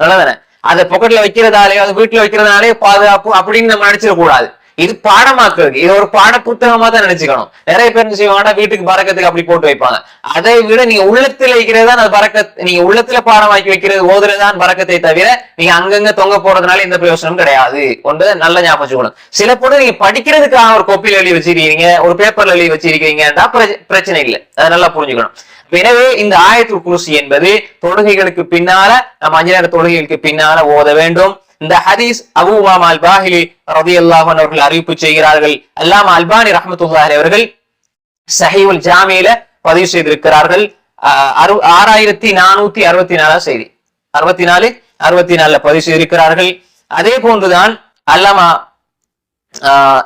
நல்லதானே, அதை பொக்கெட்ல வைக்கிறதாலே அது வீட்டுல வைக்கிறதுனாலே பாதுகாப்பு அப்படின்னு நம்ம நினைச்சிடக்கூடாது. இது பாடமாக்குறது, இது ஒரு பாட புத்தகமா தான் நினைச்சுக்கணும். நிறைய பேர் என்ன செய்வாங்க, வீட்டுக்கு பறக்கத்துக்கு அப்படி போட்டு வைப்பாங்க. அதை விட நீங்க உள்ளத்துல வைக்கிறதுதான் அது பறக்கத். நீங்க உள்ளத்துல பாடமாக்கி வைக்கிறது ஓதுறதுதான் பறக்கத்தை தவிர நீங்க அங்கங்க தொங்க போறதுனால எந்த பிரயோசனம் கிடையாது. ஒன்று நல்ல ஞாபகம் வச்சுக்கணும். சில பொண்ணு நீங்க படிக்கிறதுக்காக ஒரு கோப்பில் எழுதி வச்சிருக்கீங்க, ஒரு பேப்பர்ல எழுதி வச்சிருக்கீங்கன்னா பிரச்சனை இல்லை, அதை நல்லா புரிஞ்சுக்கணும். எனவே இந்த ஆயத்துல் குர்சி என்பது தொழுகைகளுக்கு பின்னால, நம்ம 5 நேர தொழுகைகளுக்கு பின்னால ஓத வேண்டும். இந்த ஹதீஸ் அபூ உமாமா அல்-பாஹிலி ரலியல்லாஹு அன்ஹு அவர்கள் அறிவிப்பு செய்கிறார்கள். அல்லாமா அல்பானி ரஹ்மத்துல்லாஹி அவர்கள் ஸஹீஹுல் ஜாமியில பதிவு செய்திருக்கிறார்கள். 6464 செய்தி 64 பதிவு செய்திருக்கிறார்கள். அதே போன்றுதான் அல்லாமா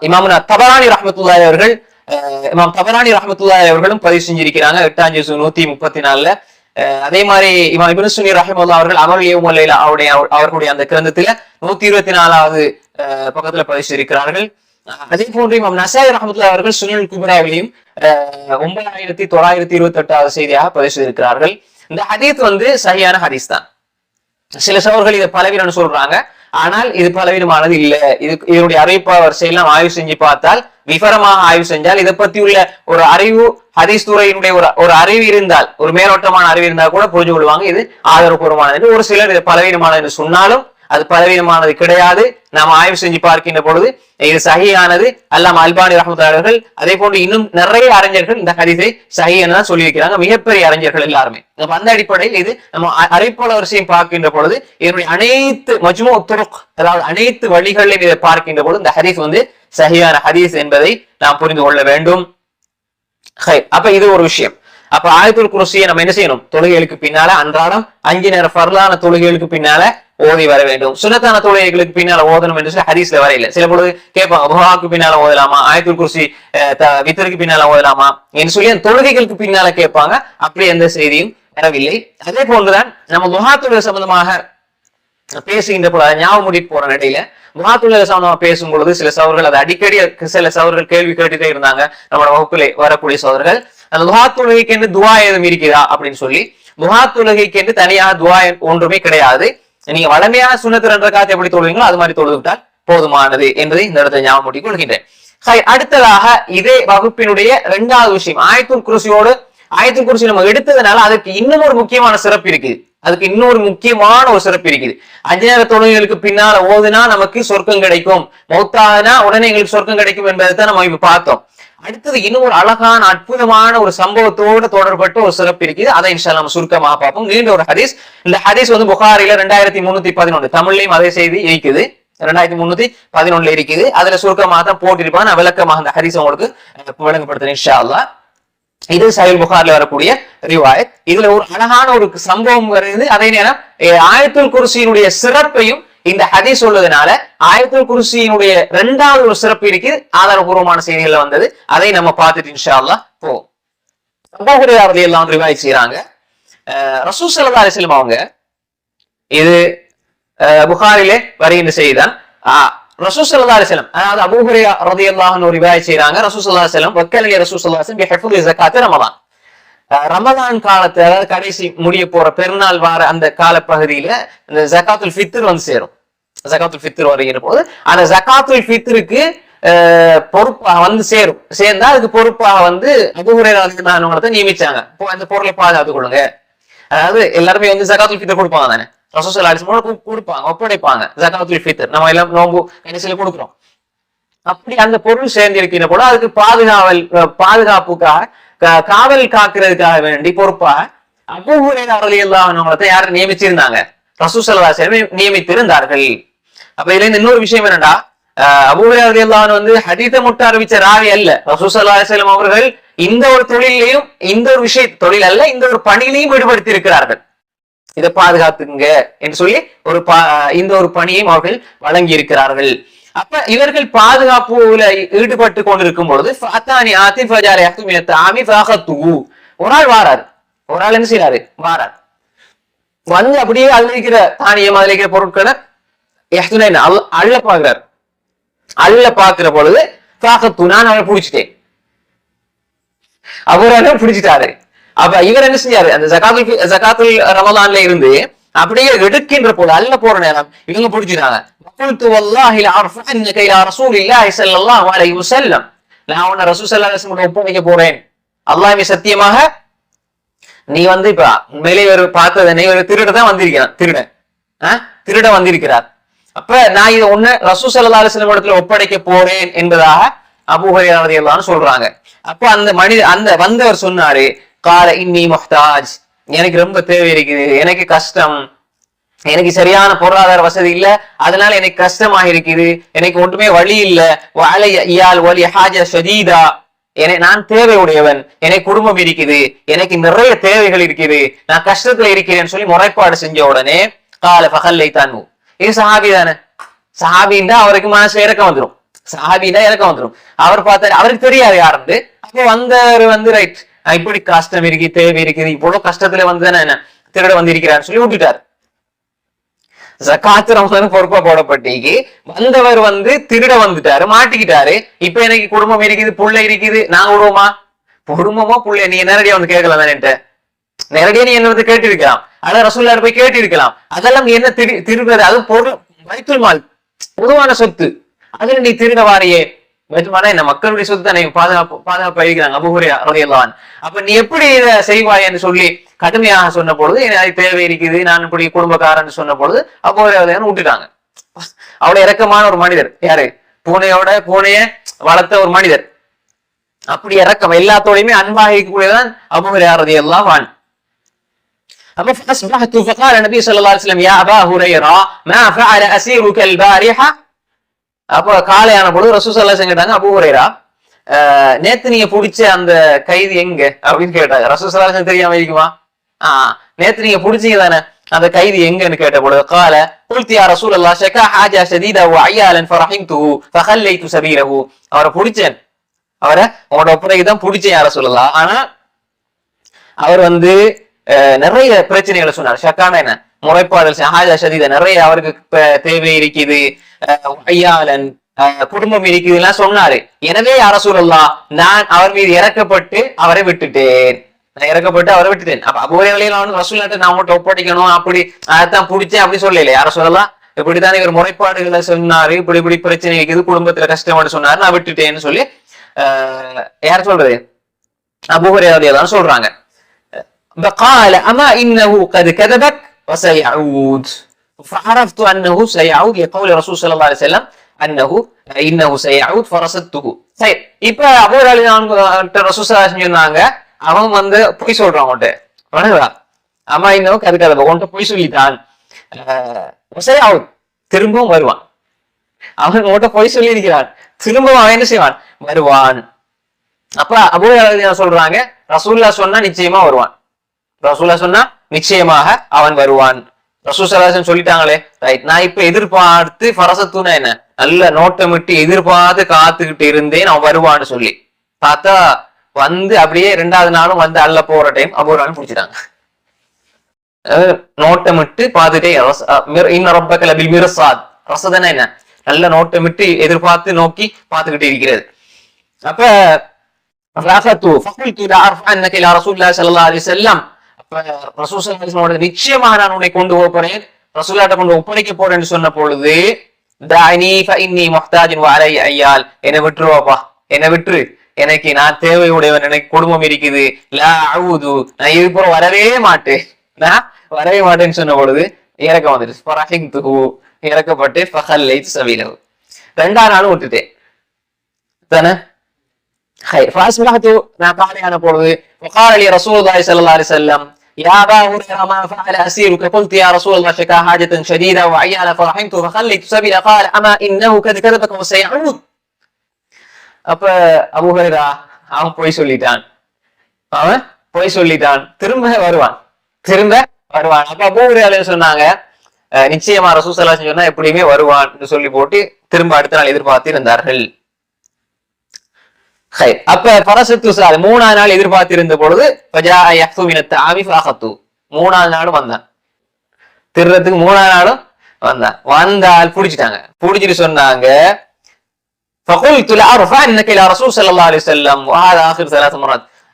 இமாமுனா தபரானி ரஹ்மத்துல்லாஹி அவர்கள் இமாம் தபரானி ரஹ்மத்துல்லாஹி அவர்களும் பதிவு செஞ்சிருக்கிறாங்க 8ஆம் ஜுஸ் 134. அதே மாதிரி இமாம் இப்னு சுன்னி ரஹிமஹுல்லாஹ் அவர்கள் அமல் யௌமுல் லைலா அவர்களுடைய அந்த கிரந்தத்துல 124வது பக்கத்துல பதிவு செய்திருக்கிறார்கள். அதே போன்று இமாம் நஸாயி ரஹ்மத்துல்லாஹி அவர்கள் சுனனுல் குப்ராவிலையும் 9928வது செய்தியாக பதிவு செய்திருக்கிறார்கள். இந்த ஹதீஸ் சஹீஹான ஹதீஸ் தான். சில சகோதரர்கள் இதை பலவீனம்னு சொல்றாங்க. ஆனால் இது பலவீனமானது இல்ல. இதனுடைய அறிவிப்பா வரிசையெல்லாம் ஆய்வு செஞ்சு பார்த்தால், விவரமாக ஆய்வு செஞ்சால், இதை பத்தி உள்ள ஒரு அறிவு ஹதீஸ் துறையினுடைய ஒரு அறிவு இருந்தால், ஒரு மேலோட்டமான அறிவு இருந்தால் கூட புரிஞ்சு கொள்வாங்க இது ஆதாரபூர்வமானது. ஒரு சிலர் இது பலவீனமானது என்று சொன்னாலும் அது பலவீனமானது கிடையாது. நாம் ஆய்வு செஞ்சு பார்க்கின்ற பொழுது இது சஹீஹானது. அல்லாம அல்பானி ரஹ்மத்துல்லாஹி அலைஹி அவர்கள், அதே போன்று இன்னும் நிறைய அறிஞர்கள் இந்த ஹதீஸை சஹீஹ்னு தான் சொல்லியிருக்கிறாங்க, மிகப்பெரிய அறிஞர்கள் எல்லாருமே. அந்த அடிப்படையில் இது நம்ம அறிவிப்பாளர் வரிசையும் பார்க்கின்ற பொழுது இதனுடைய அனைத்து மஜ்மூ துருக், அதாவது அனைத்து வழிகளிலும் இதை பார்க்கின்ற பொழுது இந்த ஹதீஸ் சஹீஹான ஹதீஸ் என்பதை நாம் புரிந்து கொள்ள வேண்டும். அப்ப இது ஒரு விஷயம். அப்ப ஆயத்துல் குர்சியை நம்ம என்ன செய்யணும்? தொழுகைகளுக்கு பின்னால அன்றாடம் 5 நேர ஃபர்லான தொழுகைகளுக்கு பின்னால ஓதி வர வேண்டும். சுன்னத்தான தொழுகைகளுக்கு பின்னால ஓதணும் என்று சொல்லி ஹதீஸ்ல வரையில. சில பொழுது கேட்பாங்க, துஹாக்கு பின்னால ஓதலாமா, ஆயத்துல் குர்சி வித்ருக்கு பின்னால ஓதலாமா என்று சொல்லி அந்த தொழுகைகளுக்கு பின்னால கேட்பாங்க. அப்படி எந்த செய்தியும் வரவில்லை. அதே போன்றுதான் நம்ம துஹா தொழுகை சம்பந்தமாக பேசுகின்ற பொழுது ஞாபகம் முடிட்டு போற நிலையில துஹா தொழுகை சம்பந்தமாக பேசும் பொழுது சில சகோதரர்கள் அதை அடிக்கடி சில சகோதரர்கள் கேள்வி கேட்டுட்டே இருந்தாங்க. நம்மளோட வகுப்பிலே வரக்கூடிய சகோதரர்கள், அந்த துஹா தொழுகைக்கு என்று துவா ஏதும் இருக்கிறதா அப்படின்னு சொல்லி. துஹா தொழுகைக்கு என்று தனியாக துவா ஒன்றுமே கிடையாது. நீங்க வளமையான சுன்னத்து 2 ரக்காத் எப்படி தொழுவீங்களோ அது மாதிரி தொழுதுவிட்டால் போதுமானது என்பதை இந்த இடத்தை ஞாபகம் மூட்டிக் கொள்கின்றேன். அடுத்ததாக இதே வகுப்பினுடைய 2வது விஷயம், ஆயத்துல் குர்சியோடு ஆயத்துல் குர்சி நம்ம எடுத்ததுனால அதுக்கு இன்னும் ஒரு முக்கியமான சிறப்பு இருக்குது. அதுக்கு இன்னொரு முக்கியமான ஒரு சிறப்பு இருக்குது. 5 நேர தொழுகைகளுக்கு பின்னால ஓதுனா நமக்கு சொர்க்கம் கிடைக்கும், மௌத்தானா உடனே எங்களுக்கு சொர்க்கம் கிடைக்கும் என்பதை தான் நம்ம இப்ப பார்த்தோம். அடுத்தது இன்னும் ஒரு அழகான அற்புதமான ஒரு சம்பவத்தோடு தொடர்பட்ட ஒரு சிறப்பு இருக்குது. அதை இன்ஷா அல்லாஹ் நம்ம சுருக்கமாக பார்ப்போம். நீண்ட ஒரு ஹதீஸ். இந்த ஹதீஸ் புகாரில 2311, தமிழ்லையும் அதே செய்தி இருக்குது, 2311 இருக்குது. அதுல சுருக்கமாக தான் போட்டிருப்பாங்க. நான் விளக்கமாக அந்த ஹதீஸ் உங்களுக்கு விளங்கப்படுத்துறேன் இன்ஷா அல்லாஹ். இது சஹீஹ் புகாரில வரக்கூடிய ரிவாயத். இதுல ஒரு அழகான ஒரு சம்பவம் வருது. அதே நேரம் ஆயத்துல் குர்சியினுடைய சிறப்பையும் இந்த ஹதீஸ் சொல்வதனால ஆயத்துல் குர்சியினுடைய 2வது ஒரு சிறப்பு இருக்கு, ஆதாரபூர்வமான செய்திகள்ல வந்தது. அதை நம்ம பார்த்துட்டு இன்ஷா அல்லாஹ் போவோம். அபூ ஹுரைரா ரலியல்லாஹு அன்ஹு ரிவாயத் செய்றாங்க, ரசூல் ஸல்லல்லாஹு அலைஹி வஸல்லம் அவங்க, இது புகாரிலே வருகின்ற செய்திதான். ரசூல் ஸல்லல்லாஹு அலைஹி வஸல்லம், அதாவது அபூ ஹுரைரா ரலியல்லாஹு அன்ஹு ரிவாயத் செய்றாங்க, ரசூல் ஸல்லல்லாஹு அலைஹி வஸல்லம் வக்கலனி ரசூல் ஸல்லல்லாஹு அலைஹி வஸல்லம் பிஹிஃபுல் ஸகாத் ரமதான். ரமதான் காலத்துல, அதாவது கடைசி முடிய போற பெருநாள் வார அந்த கால பகுதியில இந்த ஜகாத்துல் ஃபித்ர் சேரும். ஜகாத்துல் ஃபித்ர் வருகிற போது அந்த ஜகாத்துல் ஃபித்ருக்கு பொறுப்பாக சேரும். சேர்ந்தா அதுக்கு பொறுப்பாக அபூ ஹுரைரா ரலியல்லாஹு அன்ஹு நியமிச்சாங்க. அந்த பொருளை பாதுகாத்துக் கொள்ளுங்க. அதாவது எல்லாருமே ஜகாத்துல் ஃபித்ர் கொடுப்பாங்க தானே, ரசூல் ஸல்லல்லாஹு அலைஹி வஸல்லம் கொடுப்பாங்க, ஒப்படைப்பாங்க ஜகாத்துல் ஃபித்ர். நம்ம எல்லாம் நோன்பு கடைசியில கொடுக்குறோம். அப்படி அந்த பொருள் சேர்ந்து இருக்கிற போல அதுக்கு பாதுகாப்புக்காக, காவல் காக்குறதுக்காக வேண்டி பொறுப்பாக அபூ ஹுரைரா ரலியல்லாஹு அன்ஹு யாரை நியமிச்சிருந்தாங்க? ரசூல் ஸல்லல்லாஹு அலைஹி வஸல்லம் நியமித்திருந்தார்கள். அப்ப இதுல இன்னொரு விஷயம் என்னன்னா, அபூ ஹுரைரா ரலியல்லாஹு அன்ஹு ஹதீஸை மட்டும் அறிவிச்ச ராவி அல்ல. ரசூல் ஸல்லல்லாஹு அலைஹி வஸல்லம் அவர்கள் இந்த ஒரு தொழிலையும், இந்த ஒரு தொழில் அல்ல, இந்த ஒரு பணியிலையும் ஈடுபடுத்தி இருக்கிறார்கள். இதை பாதுகாத்துங்க என்று சொல்லி இந்த ஒரு பணியையும் அவர்கள் வழங்கி இருக்கிறார்கள். அப்ப இவர்கள் பாதுகாப்புல ஈடுபட்டு கொண்டிருக்கும் பொழுது ஒரு ஆள் வாராரு. ஒரு ஆள் என்ன செய்யறாரு? வாரார். அப்படியே அதுல இருக்கிற தானியம், அதுல இருக்கிற பொருட்களை அள்ள பாக்குறாரு. அள்ள பாக்குற பொழுது நான் அவரை பிடிச்சிட்டேன், அவரை பிடிச்சிட்டாரு. அப்ப இவர் என்ன செஞ்சாரு? அந்த ஜகாத்துல் ரமலான்ல இருந்து அப்படியே எடுக்கின்ற போது, அள்ள போற நேரம் இவங்க பிடிச்சிட்டாங்க. நான் உன்னை ரசூல் ஸல்லல்லாஹு அலைஹி வஸல்லம் ஒப்படைக்க போறேன். அல்லாஹ்வே சத்தியமாக நீ இப்ப உண்மையிலே பார்த்ததனை திருடதான் வந்திருக்கிறான், திருட வந்திருக்கிறார். அப்ப நான் இதை உன்னை ரசூல் ஸல்லல்லாஹு அலைஹி வஸல்லம் இடத்துல ஒப்படைக்க போறேன் என்பதாக அபூ ஹுரைரா ரலியல்லாஹு அன்ஹு சொல்றாங்க. அப்ப அந்த வந்தவர் சொன்னாரு, கால இன்னி முஹ்தாஜ், எனக்கு ரொம்ப தேவை இருக்குது, எனக்கு கஷ்டம், எனக்கு சரியான பொருளாதார வசதி இல்ல, அதனால எனக்கு கஷ்டமாக இருக்குது, எனக்கு ஒன்றுமே வழி இல்ல, நான் தேவையுடையவன், எனக்கு குடும்பம் இருக்குது, எனக்கு நிறைய தேவைகள் இருக்குது, நான் கஷ்டத்துல இருக்கிறேன்னு சொல்லி முறைப்பாடு செஞ்ச உடனே கால பகல்லை தானு, இது சஹாபி தானே, சஹாபின்னா அவருக்கு மனசு இறக்கம் வந்துடும், சஹாபின்னா இறக்கம் வந்துடும். அவர் பார்த்தாரு, அவருக்கு தெரியாது யாருந்து. அப்போ வந்தவர் ரைட், இப்படி கஷ்டம் இருக்கு, தேவை இருக்குது, இவ்வளவு கஷ்டத்துல என்ன திருட வந்திருக்கிறார் சொல்லி விட்டுட்டார். ஜகாத் ரமலான் பொறுப்பா போடப்பட்டீங்க, வந்தவர் திருட வந்துட்டாரு, மாட்டிக்கிட்டாரு. இப்ப எனக்கு குடும்பம் இருக்குது, புள்ள இருக்குது, நான் விடுவோமா? குடும்பமோ புள்ள நீ நேரடியா கேட்கலாம் தானே. நேரடியா நீ என்ன கேட்டு இருக்கலாம், அல்லது ரசூலுல்லாஹ் போய் கேட்டு இருக்கலாம். அதெல்லாம் நீ என்ன திருடுறது? அது பொருள் பைத்துல் மால், பொதுவான சொத்து, அதுல நீ திருட வாரியே. பைத்துல் என்ன மக்களுடைய சொத்து தானே, பாதுகாப்பா இருக்கிறாங்க அபூ ஹுரைரா ரலியல்லாஹு அன்ஹு. அப்ப நீ எப்படி இதை செய்வாய் என்று சொல்லி கடுமையாக சொன்ன பொழுது, எனக்கு தேவை இருக்குது, நான் இப்படி குடும்பக்காரன் சொன்ன பொழுது அபூ ஹுரைரா விட்டுட்டாங்க. அவ்வளவு இரக்கமான ஒரு மனிதர். யாரு? பூனைய வளர்த்த ஒரு மனிதர். அப்படி இறக்கம் எல்லாத்தோடையுமே அன்பாக இருக்கக்கூடியதான் அபூ ஹுரைரா ரலியல்லாஹு அன்ஹு. அப்ப فأصبحت فقال النبي صلى الله عليه وسلم يا أبا هريرة ما فعل أسيرك البارحة. அப்ப காலையான பொழுது ரசூல் ஸல்லல்லாஹு அலைஹி வஸல்லம் கேட்டாங்க, அபூ ஹுரைரா நேத்து நீங்க பிடிச்ச அந்த கைதி எங்க அப்படின்னு கேட்டாங்க. ரசூல் ஸல்லல்லாஹு அலைஹி வஸல்லம் தெரியாம இருக்குமா? நேத்து நீங்க பிடிச்சீங்க தானே, அந்த கைதி எங்கன்னு கேட்ட பொழுது قال قلت يا رسول الله شكا حاجة شديدة وعيالا فرحمته فخليت سبيله. அவரை பிடிச்சேன், அவரை உங்களோட ஒப்படைக்குதான் பிடிச்சேன் யார சொல்லலாம். ஆனா அவர் நிறைய பிரச்சனைகளை சொன்னார். ஷக்கான என்ன முறைப்பாடல், ஹாஜா ஷதீதா, நிறைய அவருக்கு தேவை இருக்குது, ஐயாலன் குடும்பம் இருக்குது எல்லாம் சொன்னாரு. எனவே யார சொல்லலாம், நான் அவர் மீது இறக்கப்பட்டு அவரை விட்டுட்டேன். அப்ப அபூ ஹுரைரா ரசூலுல்லாஹ் நான் உங்கள்கிட்ட ஒப்படைக்கணும், அப்படி அதான் பிடிச்சேன் அப்படி சொல்லல. யார சொல்லலாம், இப்படித்தான் இவர் முறைப்பாடுகளை சொன்னாரு, இப்படி பிரச்சனை இருக்குது, குடும்பத்துல கஷ்டம்னு சொன்னாரு, நான் விட்டுட்டேன்னு சொல்லி யார சொல்றது, அபூ ஹுரைரா சொல்றாங்க. قال أما إنه قد كذبك وسيعود فعرفت أنه سيعود لقول رسول صلى الله عليه وسلم إنه سيعود فرصدته. சரி, இப்ப அபூ ஹுரைரா ரசூல் ஸல்லல்லாஹு அலைஹி வஸல்லம் சொன்னாங்க, அவன் பொய் சொல்றான் உன்கிட்ட. அம்மா இன்னும் கதை உன்கிட்ட பொய் சொல்லிட்டான், திரும்பவும் வருவான். அவன் உன்கிட்ட பொய் சொல்லி இருக்கிறான், திரும்பவும் அவன் என்ன செய்வான், வருவான். அப்ப அபூ ஹுரைரா சொல்றாங்க, ரசூலுல்லாஹ் சொன்னா நிச்சயமா வருவான், ரசூலுல்லாஹ் சொன்னா நிச்சயமாக அவன் வருவான். ரசூல் ஸல்லல்லாஹு அலைஹி வஸல்லம் சொல்லிட்டாங்களே, ரைட். நான் இப்ப எதிர்பார்த்து ஃபரசத்துனா என்ன, நல்ல நோட்டமிட்டு எதிர்பார்த்து காத்துக்கிட்டு இருந்தேன் அவன் வருவான்னு சொல்லி. பார்த்தா அப்படியே 2வது நாளும் அள்ள போற டைம் அபூ ஹுரைரா பிடிச்சிட்டாங்க. நோட்டமிட்டு பார்த்துட்டே, இன்ன ரப்பக லபில் மிர்சாத், ரசதனா என்ன, நல்ல நோட்டமிட்டு எதிர்பார்த்து நோக்கி பார்த்துக்கிட்டு இருக்கிறது. அப்ப நிச்சயமாக நான் உன்னை கொண்டு போறேன், ரசூலுல்லாஹ் கொண்டு ஒப்படைக்க போறேன்னு சொன்ன பொழுது, என்னை விட்டுருவாப்பா, என்னை விட்டுரு, எனக்கு நான் தேவையுடையவன், எனக்கு குடும்பம் இருக்குது, நான் இதுபோல வரவே மாட்டேன், நான் வரவே மாட்டேன்னு சொன்ன பொழுது இறக்கம் வந்துட்டு இறக்கப்பட்டு 2வது நாளும் விட்டுட்டேன் தானே. நான் காலையான பொழுது وقال لي رسول الله صلى الله عليه وسلم يا أبا هريرة ما فعل أسيرك. قلت يا رسول الله شكا حاجة شديدة وعيالا فرحمت فخليت سبيلا. قال أما إنه قد كذبك وسيعود. அப்ப அபூ ஹுரைரா அவன் பொய் சொல்லிட்டான், திரும்ப வருவான். அப்ப அபூ ஹுரைரா சொன்னாங்க, நிச்சயமா ரசூல் ஸல்லல்லாஹு அலைஹி வஸல்லம் சொன்னா எப்படியுமே வருவான் சொல்லி போட்டு திரும்ப அடுத்த நாள் எதிர்பார்த்து இருந்தார்கள். அப்ப பரசத்து 3வது நாள் எதிர்பார்த்திருந்த பொழுது 3வது நாளும் வந்தான், திருறதுக்கு 3வது நாளும் வந்தால் பிடிச்சிட்டாங்க. பிடிச்சிட்டு சொன்னாங்க,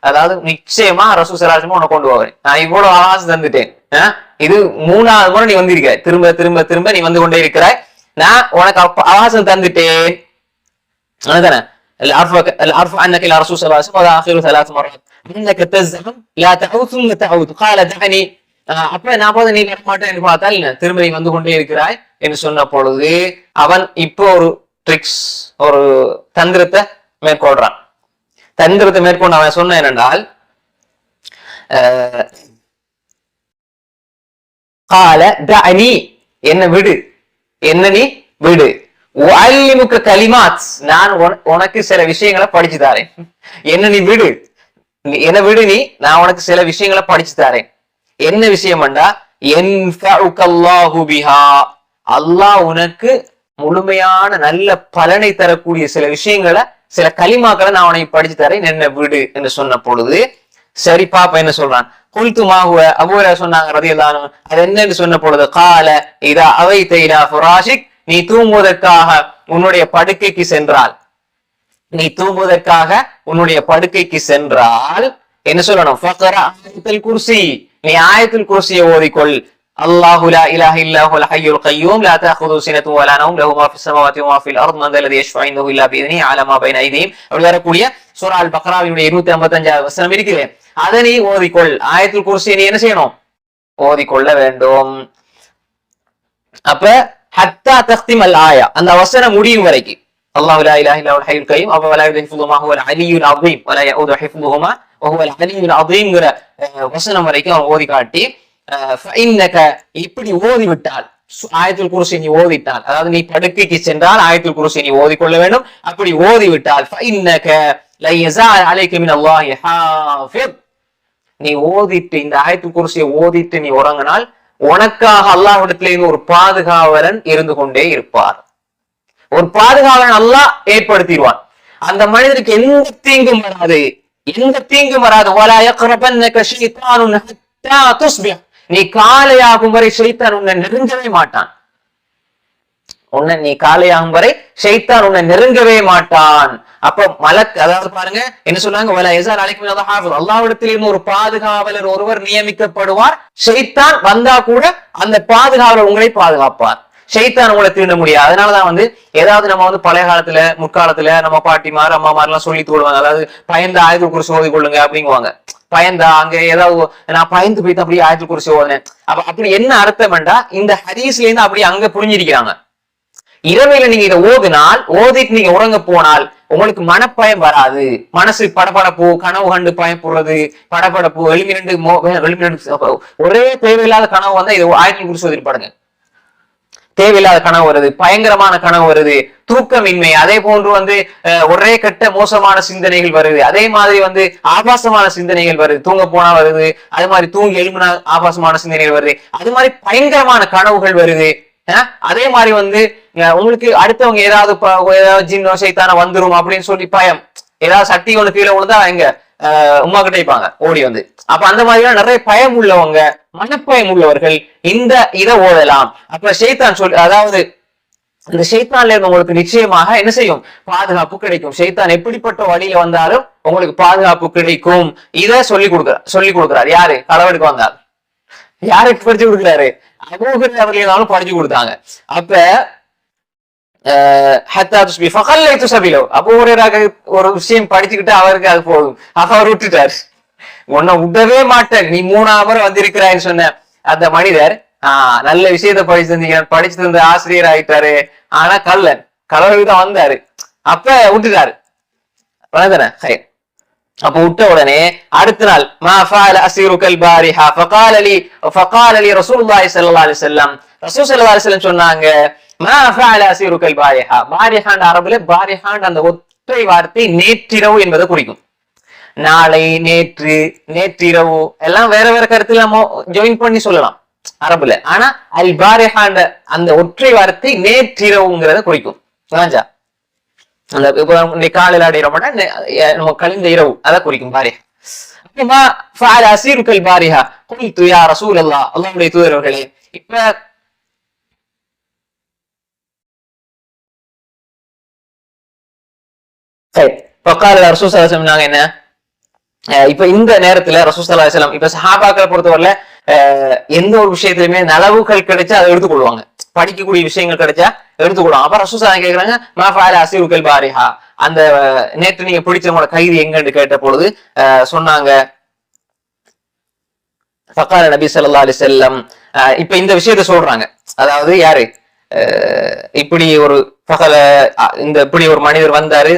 அதாவது நிச்சயமா ரசூல் ஸல்லல்லாஹு அலைஹி வஸல்லம் உன்னை கொண்டு போவேன், நான் இவ்வளவு ஆவாஸ் தந்துட்டேன், இது 3வது முறை நீ வந்திருக்க, திரும்ப நீ வந்து கொண்டே இருக்கிறாய், நான் உனக்கு ஆவாசம் தந்துட்டேன் தானே. العرف عنك الى رسول صلى الله عليه وسلم واخر 3 مرات انك تزعم لا تعود ثم تعود قال دعني. அப்ப நான் போது நீ வரமாட்டேன் என்று பார்த்தால் திரும்ப நீ வந்து கொண்டே இருக்கிறாய் என்று சொன்ன பொழுது அவன் இப்போ ஒரு ட்ரிக்ஸ், ஒரு தந்திரத்தை மேற்கொள்றான். மேற்கொண்டு அவன் சொன்ன என்னென்றால், قال دعني, என்ன விடு, என்ன நீ விடு, கலிமாத், நான் உனக்கு சில விஷயங்களை படிச்சு தாரேன், என்ன நீ விடு, நீ, நான் உனக்கு சில விஷயங்களை படிச்சு தாரேன். என்ன விஷயம் என்றா, அல்லாஹ் உனக்கு முழுமையான நல்ல பலனை தரக்கூடிய சில விஷயங்களை, சில கலிமாக்களை நான் உனக்கு படிச்சு தரேன், என்ன விடு என்று சொன்ன பொழுது சரி பாப்பா என்ன சொல்றான். குல்துமாகுவ அபூ ஹுரைரா சொன்னாங்க ரலியல்லாஹு அன்ஹு, அது என்னன்னு சொன்ன பொழுது கால இதா அவைத இலா ஃபுராஷிக், நீ தூங்குவதற்காக உன்னுடைய படுக்கைக்கு சென்றால், என்ன சொல்லணும்? ஃபக்ரா ஆயத்துல் குர்சி, நீ ஆயத்துல் குர்சியை ஓதிக்கொள். அல்லாஹு லா இலாஹ இல்லா ஹுவல் ஹய்யுல் கய்யூம் லா தஅഖுது சினத்து வலா நௌம் லஹு மா ஃபிஸ் ஸமாவாதி வ மா ஃபில் அர்த் மன் தல்லதி யஷ்ஃபஉ இன்தஹு இல்லா பிஇذنஹி அலா மா பைன ஐதீஹிம். அப்படி வரக்கூடிய சூரா அல் பக்ராவினுடைய 255வது வசனம் இருக்குது. அதை நீ ஓதிக்கொள். ஆயத்துல் குர்சியை நீ என்ன செய்யணும்? ஓதிக்கொள்ள வேண்டும். அப்ப ஹத்தா தக்திமல் ஆயா, அந்த வசனம் முடியும் வரைக்கும். அல்லாஹு லா இலாஹ இல்லா ஹுவல் ஹய்யுல் கய்யூம் அப்ப வலா யஹ்ஃபுது மா ஹுவல் அலியுல் அஸீம் வலா யஊது ஹிஃப்துஹுமா வ ஹுவல் அலியுல் அஸீம்ங்கற வசனம் வரைக்கும் அவன் ஓதி காட்டி, இப்படி ஓதிவிட்டால் ஆயத்துல் குர்சி நீ ஓதிட்டால், அதாவது நீ படுக்கைக்கு சென்றால் ஆயத்துல் குர்சி நீ ஓதிக்கொள்ள வேண்டும். அப்படி ஓதிவிட்டால் நீ ஓதிட்டு இந்த ஆயத்துல் குர்சியை ஓதிட்டு நீ உறங்கினால் உனக்காக அல்லாஹ்விடத்திலே ஒரு பாதுகாவலன் இருந்து கொண்டே இருப்பார். ஒரு பாதுகாவலன் அல்லாஹ் ஏற்படுத்திடுவான். அந்த மனிதனுக்கு எந்த தீங்கும் வராது, எந்த தீங்கும் வராது. வலா யக்ரபன்னக ஷைத்தானுன் ஹத்தா துஸ்பிஹ், நீ காலையாகும் வரை ஷைத்தான் உன்னை நெருங்கவே மாட்டான். நீ காலையாகும் வரை ஷைத்தான் உன்னை நெருங்கவே மாட்டான். அப்ப மலக், அதாவது பாருங்க என்ன சொன்னாங்க, வலா யஸால் அலைக்கும் மினல் ஹாஃபிஸ், அல்லாஹ்விடத்தில் இருந்து ஒரு பாதுகாவலர் ஒருவர் நியமிக்கப்படுவார். ஷைத்தான் வந்தா கூட அந்த பாதுகாவலர் உங்களை பாதுகாப்பார். ஷைத்தான் உங்களை தீண்ட முடியாது. அதனாலதான் ஏதாவது நம்ம பழைய காலத்துல முற்காலத்துல நம்ம பாட்டிமார் அம்மாமார் எல்லாம் சொல்லி தோடுவாங்க. அதாவது பயந்த ஆயத்துல் குர்சி ஓதி கொள்ளுங்க அப்படிங்குவாங்க. பயந்தா அங்க ஏதாவது நான் பயந்து போயிட்டு அப்படியே ஆயத்துல் குர்சி ஓதுனேன். அப்ப அப்படி என்ன அர்த்தம் வேண்டா, இந்த ஹதீஸ்ல இருந்து அப்படியே அங்க புரிஞ்சிருக்கிறாங்க. இரவையில நீங்க இதை ஓதினால், ஓதிட்டு நீங்க உறங்க போனால் உங்களுக்கு மனப்பயம் வராது. மனசு படபடப்பு, கனவு கண்டு பயப்படுறது, படபடப்பு, எழுமி ஒரே தேவையில்லாத கனவு வந்தா இது ஆயத்துல் குர்சி ஓதிட்டு பாருங்க. தேவையில்லாத கனவு வருது, பயங்கரமான கனவு வருது, தூக்கமின்மை, அதே போன்று ஒரே கட்ட மோசமான சிந்தனைகள் வருது. அதே மாதிரி ஆபாசமான சிந்தனைகள் வருது, தூங்க போனா வருது. அது மாதிரி தூங்கி எழுப்புனா ஆபாசமான சிந்தனைகள் வருது. அது மாதிரி பயங்கரமான கனவுகள் வருது. அதே மாதிரி உங்களுக்கு அடுத்தவங்க ஏதாவது ஜின்னோ சைத்தான வந்துரும் அப்படின்னு சொல்லி பயம், ஏதாவது சக்தி ஒண்ணு கீழே விழுந்தா எங்க உமா கிட்ட இருப்பாங்க ஓடி அப்ப அந்த மாதிரிலாம் நிறைய பயம் உள்ளவங்க, மனப்பயம் உள்ளவர்கள் இதை ஓதலாம். அப்ப ஷைத்தான் அதாவது இந்த ஷைத்தான்ல இருந்து உங்களுக்கு நிச்சயமாக என்ன செய்யும்? பாதுகாப்பு கிடைக்கும். ஷைத்தான் எப்படிப்பட்ட வழியில வந்தாலும் உங்களுக்கு பாதுகாப்பு கிடைக்கும். இதை சொல்லி கொடுக்கிறார் யாரு? களவெடுக்க வந்தார். யாருக்கு படிச்சு கொடுக்கிறாரு? அபூ ஹுரைரா அவர்களாலும் படிச்சு கொடுத்தாங்க. அப்ப அபூ ஹுரைரா ஒரு விஷயம் படிச்சுக்கிட்டு அவருக்கு அது போதும், அவர் விட்டுட்டார். உன்னை விடவே மாட்டேன், நீ 3ஆம் முறை வந்திருக்கிறான்னு சொன்ன அந்த மனிதர் நல்ல விஷயத்த படிச்சு தந்த ஆசிரியர் ஆயிட்டாரு. ஆனா கலவருக்கு தான் வந்தாரு. அப்ப விட்டுட்டாரு. அப்ப விட்ட உடனே அடுத்த நாள் மா ஃபஅல அஸீருக்கல் பாரிஹா ஃபகால லி ரசூலுல்லாஹி ஸல்லல்லாஹு அலைஹி வஸல்லம், ரசூல் ஸல்லல்லாஹு அலைஹி வஸல்லம் சொன்னாங்க, மா ஃபஅல அஸீருக்கல் பாரிஹா. பாரிஹாண்ட் அரபுல பாரிஹாண்ட் அந்த ஒற்றை வார்த்தை நேற்றிரவு என்பதை குறிக்கும். நாளை, நேற்று, நேற்றிரவு எல்லாம் வேற வேற கருத்துல நம்ம ஜாயின் பண்ணி சொல்லலாம் அரபுல. ஆனா அல் பாரிஹாண்ட அந்த ஒற்றை வார்த்தை நேற்றிரவுங்கிறத குறிக்கும். அந்த காலையில அடையிறோம்னா நம்ம கழிந்த இரவு அதை குறிக்கும் பாரிஹா. அஸீருக்கல் பாரிஹா குல்து யா ரசூலல்லாஹ், அல்லாஹ்வுடைய தூதரவர்களே. இப்ப ஃபகால ரசூல் ஸல்லல்லாஹு அலைஹி வஸல்லம் என்ன, இப்ப இந்த நேரத்துல ரசூல் ஸல்லல்லாஹு அலைஹி வஸல்லம் இப்ப சஹாபாக்களை பொறுத்தவரையில எந்த ஒரு விஷயத்திலுமே நலவுகள் கிடைச்சா அதை எடுத்துக்கொள்வாங்க. படிக்கக்கூடிய விஷயங்கள் கிடைச்சா எடுத்துக்கொள்வாங்க. அப்ப ரசூல் ஸல்லல்லாஹு கேக்குறாங்க, மா ஃபஅல அஸீருக்கல் பாரிஹா, அந்த நேற்று நீங்க பிடிச்சவங்களோட கைது எங்கன்னு கேட்ட பொழுது சொன்னாங்க, ஃபகால நபி ஸல்லல்லாஹு அலைஹி வஸல்லம். இப்ப இந்த விஷயத்த சொல்றாங்க. அதாவது யாரு இப்படி ஒரு இப்படி ஒரு மனிதர் வந்தாரு,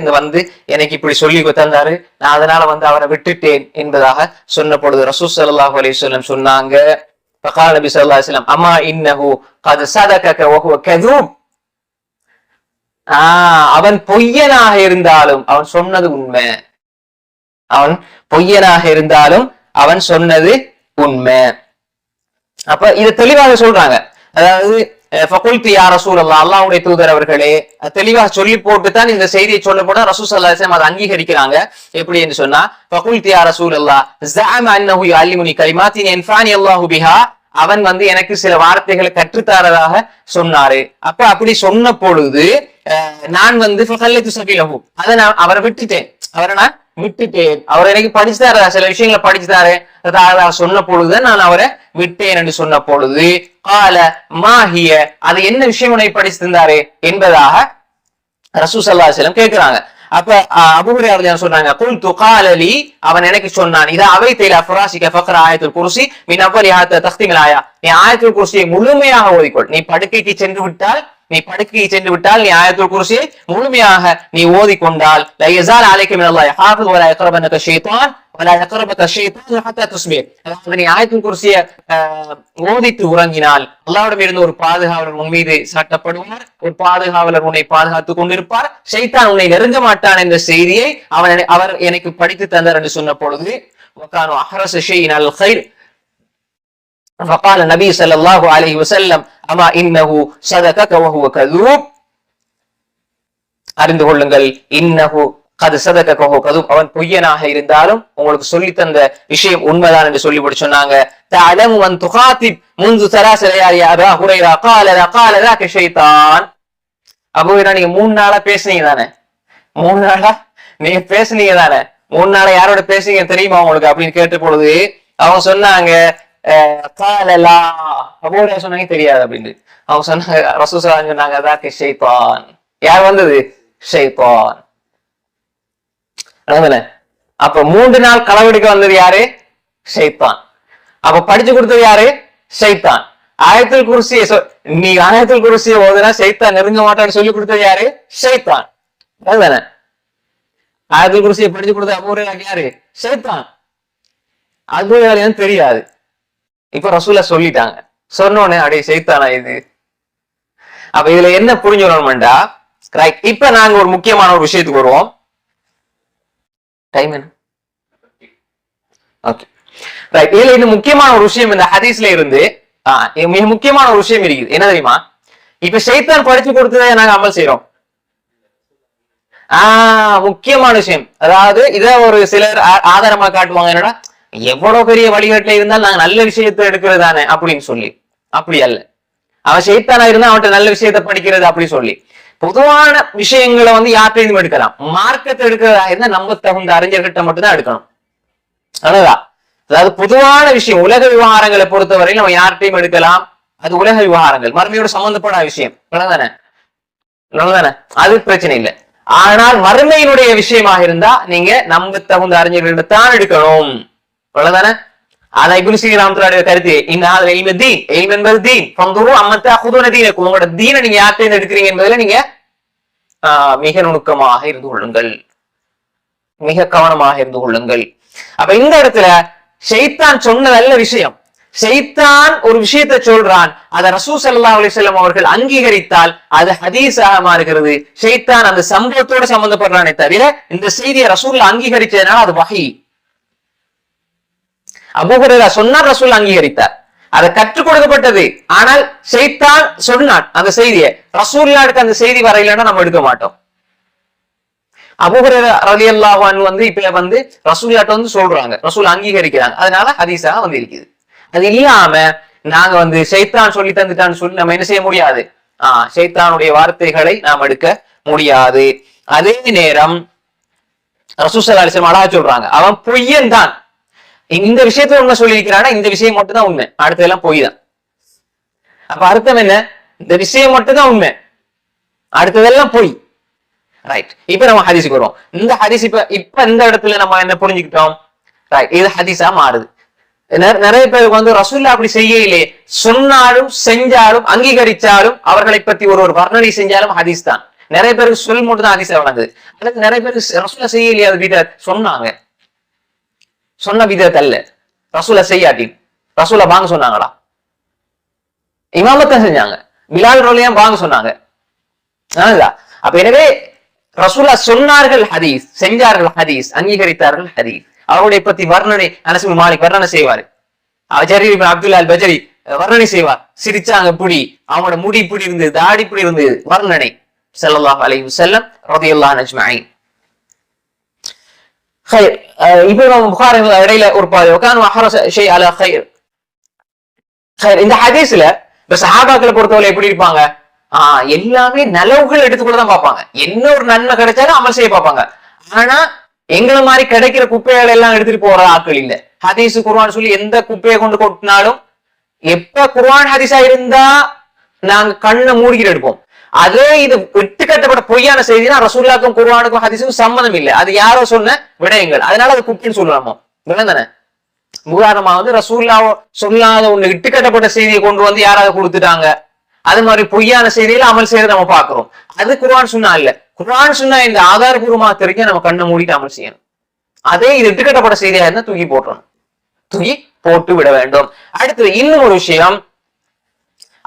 எனக்கு இப்படி சொல்லி தந்தாரு, நான் அதனால அவரை விட்டுட்டேன் என்பதாக சொன்ன பொழுது ரசூல் ஸல்லல்லாஹு அலைஹி வஸல்லம் சொன்னாங்க, ஃபகால நபி ஸல்லல்லாஹு அலைஹி வஸல்லம் அம்மா இன்னஹு கத் ஸதகக வ ஹுவ கذூப். அவன் பொய்யனாக இருந்தாலும் அவன் சொன்னது உண்மை. அவன் பொய்யனாக இருந்தாலும் அவன் சொன்னது உண்மை. அப்ப இதை தெளிவாக சொல்றாங்க. அதாவது ஃபகுல்து யா ரசூலல்லாஹ், அல்லாஹ்வுடைய தூதர் அவர்களே, தெளிவாக சொல்லி போட்டுதான் இந்த செய்தியை சொல்ல போனா ரசூல் ஸல்லல்லாஹு அலைஹி வஸல்லம் அதை அங்கீகரிக்கிறாங்க. எப்படி என்று சொன்னா, ஃபகுல்து யா ரசூலல்லாஹ் ஸஅம அன்னஹு யுஅல்லிமுனி கலிமாத்தின் யன்ஃபஅனி அல்லாஹு பிஹா, அவன் எனக்கு சில வார்த்தைகளை கற்றுத்தாரதாக சொன்னாரு. அப்ப அப்படி சொன்ன பொழுது நான் ஃபகல்லைது சபீலஹு, அதை நான் அவரை விட்டுட்டேன், அவரை நான் விட்டுட்டேன். அவர் எனக்கு படிச்சுட்டாரு, சில விஷயங்களை படிச்சுட்டாரு, சொன்ன பொழுது நான் அவரை விட்டேன் என்று சொன்ன பொழுது கால மாஹிய, அது என்ன விஷயம் உன்னை படிச்சு தந்தாரு என்பதாக ரசூல் ஸல்லல்லாஹு அலைஹி வஸல்லம் கேட்கிறாங்க. அப்ப அபூ ஹுரைரா சொன்னாங்க, குல்து கால லி, அவன் எனக்கு சொன்னான், இதா அவைத இலா ஃபிராஷிக ஃபக்ரா ஆயத்துல் குர்சி மின் அவ்வலி ஹத்தா தக்தீமில் ஆயா, நீ ஆயத்துல் குர்சியை முழுமையாக ஓதிக்கொள். நீ படுக்கைக்கு சென்று விட்டால் நீ ஆயத்துல் குர்சியை முழுமையாக நீ ஓதிக்கொண்டால் லா யஸால் அலைக மினல்லாஹி ஹாஃபிஸ் வலா யக்ரபனக ஷைத்தான் வலா யக்ரபக ஷைத்தான் ஹத்தா துஸ்பிஹ். அதாவது நீ ஆயத்துல் குர்சியை ஓதித்து உறங்கினால் அல்லாஹ்விடம் இருந்து ஒரு பாதுகாவலர் உன் மீது சாட்டப்படுவார், ஒரு பாதுகாவலர் உன்னை பாதுகாத்துக் கொண்டிருப்பார், ஷைத்தான் உன்னை நெருங்க மாட்டான் என்ற செய்தியை அவர் எனக்கு படித்து தந்தார் என்று சொன்ன பொழுது வகானு அஹ்ரஸ ஷைஇன் அல் கைர் فقال النبي صلى الله عليه وسلم اما انه صدقك وهو كذوب, அறிந்து கொள்ளுங்கள், இன்னஹு கது சதக வஹுவ கذوب, அவன் பொய்யனாக இருந்தாலும் உங்களுக்கு சொல்லி தந்த விஷயம் உண்மைதான் என்று சொல்லிவிட்டு சொன்னாங்க. தஅலமு அன் துகாதிப் منذ 3 ليالي يا ابا هريره قال ذاك الشيطان. அபூ ஹுரைரா, நீங்க 3 நாளா பேசுனீங்க தானே, 3 நாளா நீங்க பேசுனீங்க தானே, 3 நாளா யாரோட பேசுனீங்க தெரியுமா உங்களுக்கு அப்படின்னு கேட்ட பொழுது அவங்க சொன்னாங்க அபூ ஹுரைரா சொன்னாங்க தெரியாது அப்படின்னு. அவங்க சொன்னாங்க, ரசூல் ஸல்லல்லாஹு அலைஹி வஸல்லம் சொன்னாங்க, அதாக்கு ஷைத்தான். யார் வந்தது? ஷைத்தான். அப்ப 3 நாள் களவெடுக்க வந்தது யாரு? ஷைத்தான். அப்ப படிச்சு கொடுத்தது யாரு? ஷைத்தான். ஆயத்துல் குர்சி, நீ ஆயத்துல் குர்சியை ஓதுனா ஷைத்தான் நெருங்க மாட்டான்னு சொல்லி கொடுத்தது யாரு? ஷைத்தான். அதுதானே ஆயத்துல் குர்சியை படிச்சு கொடுத்த அபூ ஹுரைரா யாரு? ஷைத்தான். அபூ ஹுரைரா தெரியாது. இப்ப ரசூலா சொல்லிட்டாங்க, சொன்னோடனே அடே ஷைத்தானா இது. அப்ப இதுல என்ன புரிஞ்சுக்கணும்டா, ரைட், இப்ப நாங்க ஒரு முக்கியமான ஒரு விஷயத்துக்கு வருவோம். டைம் என்ன? Okay, right. இதுல இன்னும் முக்கியமான ஒரு விஷயம் இந்த ஹதீஸ்ல இருந்து மிக முக்கியமான ஒரு விஷயம் இருக்குது. என்ன தெரியுமா? இப்ப ஷைத்தான் படிச்சு கொடுத்ததை நாங்க அமல் செய்யறோம். முக்கியமான விஷயம், அதாவது இத ஒரு சிலர் ஆதாரமா காட்டுவாங்க, என்னடா எவ்வளவு பெரிய வழிகாட்டுல இருந்தால் நாங்க நல்ல விஷயத்தை எடுக்கிறது தானே அப்படின்னு சொல்லி. அப்படி அல்ல, அவன் ஷைத்தானா இருந்தா அவன்கிட்ட நல்ல விஷயத்த படிக்கிறது அப்படி சொல்லி. பொதுவான விஷயங்களை யார்கிட்டையும் எடுக்கலாம். மார்க்கத்தை எடுக்கிறதா இருந்தா நம்ம தகுந்த அறிஞர்கிட்ட மட்டும்தான் எடுக்கணும். அவ்வளவுதான். அதாவது பொதுவான விஷயம், உலக விவகாரங்களை பொறுத்தவரையில் நம்ம யார்கிட்டையும் எடுக்கலாம். அது உலக விவகாரங்கள், மறுமையோட சம்பந்தப்படாத விஷயம். தானே, அது பிரச்சனை இல்லை. ஆனால் மறுமையினுடைய விஷயமாக இருந்தா நீங்க நம்ப தகுந்த அறிஞர்களிடம் தான் எடுக்கணும். அவ்வளவுதானே. அதான் இப்னு சீரீன் ரஹ்மத்துல்லாஹி அலைஹி கருத்து, இன்னஹால் இல்மு தீன், இல்மு என்பது தீன், ஃபந்துரு அம்ம தஅഖுதுன தீனக்கும், உங்களோட தீனை நீங்க யார்கிட்ட எடுக்கிறீங்க என்பதுல நீங்க மிக நுணுக்கமாக இருந்து கொள்ளுங்கள், மிக கவனமாக இருந்து கொள்ளுங்கள். அப்ப இந்த இடத்துல ஷைத்தான் சொன்ன நல்ல விஷயம், ஷைத்தான் ஒரு விஷயத்தை சொல்றான், அதை ரசூல் ஸல்லல்லாஹு அலைஹி வஸல்லம் அவர்கள் அங்கீகரித்தால் அது ஹதீஸாக மாறுகிறது. ஷைத்தான் அந்த சம்பவத்தோட சம்பந்தப்படுறானே தவிர இந்த செய்தியை ரசூல் அங்கீகரிச்சதுனால அது வஹி. அபூ ஹுரைரா சொன்னார், ரசூல் அங்கீகரித்தார், அதை கற்றுக் கொடுக்கப்பட்டது. ஆனால் ஷைத்தான் சொன்னான் அந்த செய்தியை, ரசூலுல்லாஹ்வுக்கு அந்த செய்தி வரையிலன்னா நம்ம எடுக்க மாட்டோம். அபூ ஹுரைரா ரலியல்லாஹு அன்ஹு இப்ப ரசூலுல்லாஹ்ட்ட சொல்றாங்க, ரசூல் அங்கீகரிக்கிறாங்க, அதனால ஹதீஸாக இருக்குது. அது இல்லாம நாங்க ஷைத்தான் சொல்லி தந்துட்டான்னு சொல்லி நம்ம என்ன செய்ய முடியாது. ஷைத்தானுடைய வார்த்தைகளை நாம் எடுக்க முடியாது. அதே நேரம் ரசூல் ஸல்லல்லாஹு அலைஹி வஸல்லம் அழகா சொல்றாங்க, அவன் பொய்யன் தான். இந்த விஷயத்துல உண்மை சொல்லி இருக்கிறானா, இந்த விஷயம் மட்டும் தான் உண்மை, அடுத்ததெல்லாம் பொய் தான். அப்ப அர்த்தம் என்ன? இந்த விஷயம் மட்டும் தான் உண்மை, அடுத்ததெல்லாம் பொய். ரைட். இப்ப நம்ம ஹதீஸுக்கு வருவோம். இந்த ஹதீஸ் இப்ப இந்த இடத்துல நம்ம என்ன புரிஞ்சுக்கிட்டோம்? ரைட், இது ஹதீஸா மாறுது. நிறைய பேருக்கு ரசூலுல்லாஹ் அப்படி செய்யலே, சொன்னாலும் செஞ்சாலும் அங்கீகரிச்சாலும் அவர்களை பத்தி ஒரு வர்ணனை செஞ்சாலும் ஹதீஸ் தான். நிறைய பேருக்கு சொல் மட்டும் தான் ஹதீஸா வழங்குது. அல்லது நிறைய பேருக்கு ரசூலுல்லாஹ் செய்யலையே, அது விதத் சொன்னாங்க, சொன்ன விதத் அல்ல. ரசூலுல்லாஹ் செய்யாட்டி ரசூலுல்லாஹ் வாங்க சொன்னாங்களா? இமாமத்தான் செஞ்சாங்க, பிலால் ரலியல்லாஹு வாங்க சொன்னாங்க. அப்ப எனவே ரசூலுல்லாஹ் சொன்னார்கள் ஹதீஸ், செஞ்சார்கள் ஹதீஸ், அங்கீகரித்தார்கள் ஹதீஸ். அவருடைய பத்தி வர்ணனை அனஸ் இப்னு மாலிக் வர்ணனை செய்வார், ஜரீர் இப்னு அப்துல்லா அல் பஜரி வர்ணனை செய்வார். சிரிச்சாங்க இப்படி, அவங்களோட முடி இப்படி இருந்தது, தாடி இப்படி இருந்தது, வர்ணனை. ஸல்லல்லாஹு அலைஹி வஸல்லம் ரலியல்லாஹு அன்ஹு அஜ்மஈன். خير. இப்ப நம்ம புகாரி இடையில ஒரு வகான் வஹரஸ ஷை அலா خير. خير. இந்த ஹதீஸ்ல சஹாபாக்களை பொறுத்தவரை எப்படி இருப்பாங்க? எல்லாமே நலவுகள் எடுத்துக்கொள்ள தான் பார்ப்பாங்க. என்ன ஒரு நன்மை கிடைச்சாலும் அமல் செய்ய பார்ப்பாங்க. ஆனா எங்களை மாதிரி கிடைக்கிற குப்பைகளை எல்லாம் எடுத்துட்டு போற ஆட்கள் இல்ல. ஹதீஸ் குர்ஆன் சொல்லி எந்த குப்பையை கொண்டு கொட்டினாலும் எப்ப குர்ஆன் ஹதீஸா இருந்தா நாங்க கண்ணை மூடிக்கிட்டு எடுப்போம். அதே இது விட்டு கட்டப்பட்ட பொய்யான செய்தினா ரசூலுல்லாஹ்க்கும் குர்ஆனுக்கும் ஹதீஸுக்கும் சம்மந்தம் இல்லை. அது யாரோ சொன்ன விடயங்கள், அதனால அது குப்பின்னு சொல்லலாமோ தானே. உதாரணமா ரசூலுல்லாஹ் சொல்லாத ஒண்ணு இட்டு கட்டப்பட்ட செய்தியை கொண்டு வந்து யாராவது கொடுத்துட்டாங்க. அது மாதிரி பொய்யான செய்தியில அமல் செய்யறது நம்ம பாக்குறோம். அது குர்ஆன் சுன்னா இல்ல. குர்ஆன் சுன்னா இந்த ஆதாரபூர்வமா தெரிஞ்சு நம்ம கண்ணை மூடிட்டு அமல் செய்யணும். அதே இது இட்டுக்கட்டப்பட்ட செய்தியா இருந்தா தூக்கி போட்டுறணும், தூக்கி போட்டு விட வேண்டும். அடுத்து இன்னும் ஒரு விஷயம்,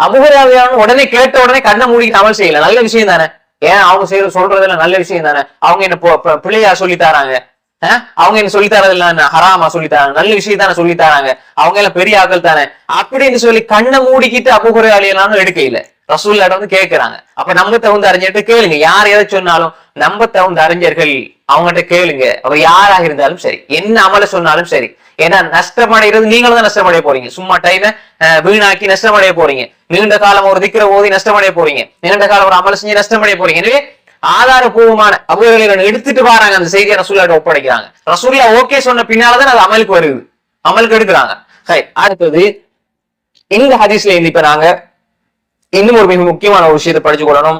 அபூ ஹுரைரா உடனே கேட்ட உடனே கண்ணை மூடிட்டு அமல் செய்யல, நல்ல விஷயம் தானே. ஏன் அவங்க சொல்றதுல நல்ல விஷயம் தானே. அவங்க என்ன பிள்ளையா சொல்லி தராங்க, அவங்க என்ன சொல்லி தரதில்ல ஹராமா சொல்லி தராங்க, நல்ல விஷயம் தானே சொல்லி தராங்க, அவங்க எல்லாம் பெரிய ஆக்கள் தானே அப்படின்னு சொல்லி கண்ணை மூடிக்கிட்டு அபூ ஹுரைரா எல்லாம் எடுக்க இல்ல. ரசூலுல்லாஹ் கேட்கிறாங்க. அப்ப நம்ம தகுந்த அறிஞர்கிட்ட கேளுங்க. யார் எதை சொன்னாலும் நம்ம தகுந்த அறிஞர்கள் அவங்ககிட்ட கேளுங்க. அவ யாராக இருந்தாலும் சரி, என்ன அமல சொன்னாலும் சரி. ஏன்னா நஷ்டமடைகிறது நீங்களும் தான் நஷ்டமடைய போறீங்க. சும்மா டைம வீணாக்கி நஷ்டமடைய போறீங்க. நீண்ட காலம் ஒரு திக்கிற ஓதி நஷ்டமடைய போறீங்க. நீண்ட காலம் ஒரு அமல செஞ்சு நஷ்டமடைய போறீங்க. எனவே ஆதாரபூர்வமான அபூஹுரைரா எடுத்துட்டு வராங்க, அந்த செய்தியை ரசூலுல்லாஹ் ஒப்படைக்கிறாங்க. ரசூலுல்லாஹ் ஓகே சொன்ன பின்னாலதான் அது அமலுக்கு வருது, அமலுக்கு எடுக்கிறாங்க. அடுத்தது இந்த ஹதீஸ்ல இருந்து இப்ப நாங்க இன்னும் ஒரு மிக முக்கியமான ஒரு விஷயத்தை படிச்சு கொள்ளணும்.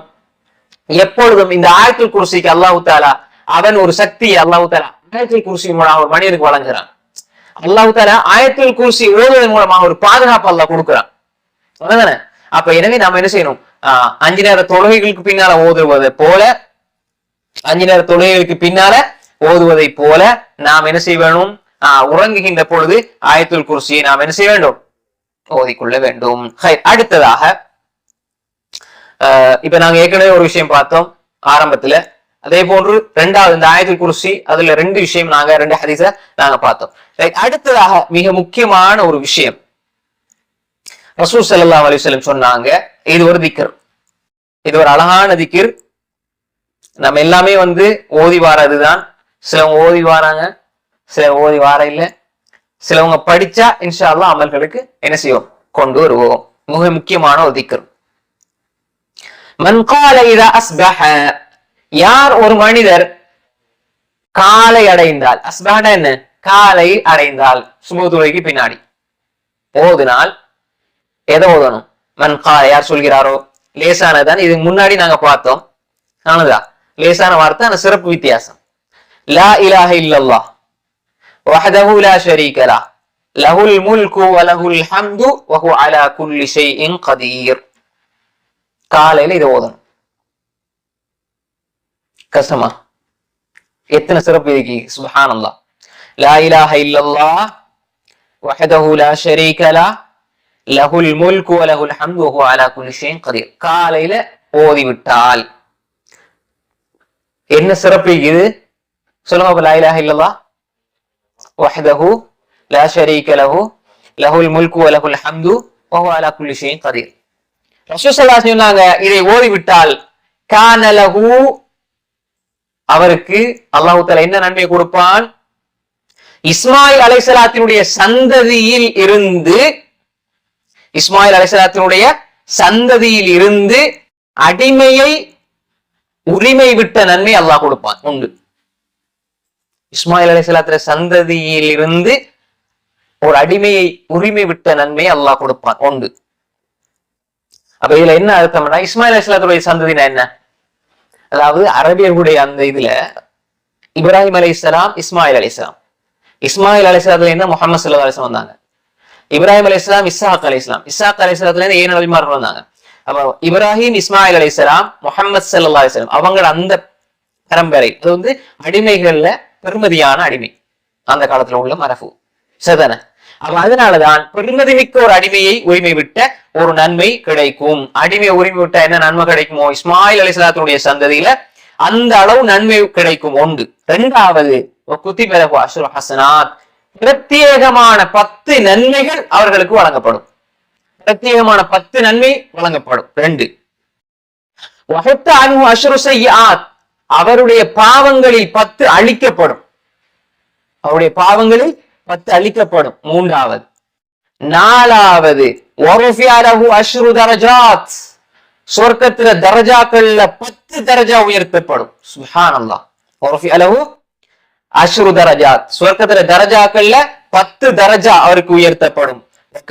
எப்பொழுதும் இந்த ஆயத்துல் குர்சிக்கு அல்லாஹ் தஆலா அவன் ஒரு சக்தியை அல்லாஹ் தஆலா ஆயத்துல் குர்சி மூலமாக ஒரு மனிதனுக்கு வழங்குறான். அல்லாஹ் தஆலா ஆயத்துல் குர்சி ஓதுவதன் மூலமாக ஒரு பாதுகாப்பு அல்லாஹ் கொடுக்குறான். அப்ப எனவே நாம என்ன செய்யணும், 5 நேர தொழுகைகளுக்கு பின்னால ஓதுவதை போல, 5 நேர தொழுகைகளுக்கு பின்னால ஓதுவதை போல நாம் என்ன செய்ய வேணும், உறங்குகின்ற பொழுது ஆயத்துல் குர்சியை நாம் என்ன செய்ய வேண்டும், ஓதிக்கொள்ள வேண்டும். அடுத்ததாக இப்ப நாங்க ஏற்கனவே ஒரு விஷயம் பார்த்தோம் ஆரம்பத்துல. அதே போன்று இரண்டாவது இந்த ஆயத்துல் குர்சி, அதுல 2 விஷயம் நாங்க 2 ஹதீஸ நாங்க பார்த்தோம். அடுத்ததாக மிக முக்கியமான ஒரு விஷயம், ரசூல் ஸல்லல்லாஹு அலைஹி வஸல்லம் சொன்னாங்க, இது ஒரு திக்ர், இது ஒரு அழகான திக்ர். நம்ம எல்லாமே ஓதி வாரதுதான். சிலவங்க ஓதி வாராங்க, சிலவங்க ஓதி வார இல்ல, சிலவங்க படிச்சா இன்ஷா அல்லாஹ் அமல்களுக்கு என்ன செய்வோம், கொண்டு வருவோம். மிக முக்கியமான ஒரு திக்ர். மன் கால இதா அஸ்பஹ, யார் ஒரு மனிதர் காலை அடைந்தால், அஸ்பஹ என்ன, காலை அடைந்தால், சுபஹ் தொழுகைக்கு பின்னாடி ஓதுனால் எதை ஓதணும், மன் கால, யார் சொல்கிறாரோ, லேசானதான். இது முன்னாடி நாங்க பார்த்தோம், ஆனதா லேசான வார்த்தை, அந்த சிறப்பு வித்தியாசம். லா இலாஹ இல்லல்லாஹ் வஹ்தஹு லா ஷரீக லஹ் லஹுல் முல்கு வ லஹுல் ஹம்து வ ஹுவ அலா குல்லி ஷைஇன் கதீர். காலையில இதை ஓதணும். கஷ்டமா? எத்தனை சிறப்பு இருக்கு, சுப்ஹானல்லாஹ். லா இலாஹ இல்லல்லாஹ் வஹ்தஹு லா ஷரீக லஹ் லஹுல் முல்கு வ லஹுல் ஹம்து வ ஹுவ அலா குல்லி ஷைஇன் கதீர். காலையில ஓதி விட்டால் என்ன சிறப்பு இது சொல்லுங்க. லா இலாஹ இல்லல்லாஹ் வஹ்தஹு லா ஷரீக லஹு லஹுல் முல்கு வ லஹுல் ஹம்து வ ஹுவ அலா குல்லி ஷைஇன் கதீர். ரசூல் ஸல்லல்லாஹு அலைஹி வஸல்லம் சொன்னாங்க, இதை ஓதிவிட்டால் கான லஹு, அவருக்கு அல்லாஹ் தஆலா என்ன நன்மை கொடுப்பான், இஸ்மாயில் அலைஹிஸ்ஸலாத்தினுடைய சந்ததியில் இருந்து, இஸ்மாயில் அலைஹிஸ்ஸலாத்தினுடைய சந்ததியில் இருந்து அடிமையை உரிமை விட்ட நன்மை அல்லாஹ் கொடுப்பான், உண்டு. இஸ்மாயில் அலைஹிஸ்ஸலாத்துடைய சந்ததியில் இருந்து ஒரு அடிமையை உரிமை விட்ட நன்மை அல்லாஹ் கொடுப்பான், உண்டு. அப்ப இதுல என்ன அர்த்தம்னா, இஸ்மாயில் அலைஹிஸ்ஸலாத்துடைய சந்ததினா என்ன, அதாவது அரபியர்களுடைய அந்த இதுல இப்ராஹிம் அலைஹிஸ்ஸலாம், இஸ்மாயில் அலைஹிஸ்ஸலாம், இஸ்மாயில் அலைஹிஸ்ஸலாத்துல இருந்து முஹம்மது ஸல்லல்லாஹு அலைஹி வஸல்லம் வந்தாங்க. இப்ராஹிம் அலைஹிஸ்ஸலாம், இஸ்ஹாக் அலைஹிஸ்ஸலாம், இஸ்ஹாக் அலைஹிஸ்ஸலாத்துல இருந்து 7 நபிமார்கள் வந்தாங்க. அப்ப இப்ராஹிம், இஸ்மாயில் அலைஹிஸ்ஸலாம், முஹம்மது ஸல்லல்லாஹு அலைஹி வஸல்லம், அவங்களோட அந்த பரம்பரை அது அடிமைகள்ல பெருமதியான அடிமை, அந்த காலத்துல உள்ள மரபு சரிதானே. அப்ப அதனாலதான் பெருமதி மிக்க ஒரு அடிமையை உரிமை விட்ட ஒரு நன்மை கிடைக்கும். அடிமை உரிமை விட்ட என்ன நன்மை கிடைக்குமோ, இஸ்மாயில் அலைஹிஸ்ஸலாத்துடைய சந்ததியில அந்த அளவு நன்மை கிடைக்கும், உண்டு. இரண்டாவது குத்திப அஷ்ரு ஹஸனாத், பிரத்யேகமான 10 நன்மைகள் அவர்களுக்கு வழங்கப்படும், பிரத்யேகமான 10 நன்மை வழங்கப்படும். 2 வஹத்த அன்ஹு அஷ்ரு ஸய்யிஆத், அவருடைய பாவங்களில் 10 அழிக்கப்படும், அவருடைய பாவங்களில் 10 அழிக்கப்படும். 3வது 4வது வரஃபிஅ லஹு அஷ்ரு தரஜாத், சொர்க்கத்துல தரஜாக்கள்ல 10 தரஜா உயர்த்தப்படும். சுப்ஹானல்லாஹ். வரஃபிஅ லஹு அஷ்ரு தரஜாத், சொர்க்கத்துல தரஜாக்கள்ல 10 தரஜா அவருக்கு உயர்த்தப்படும்.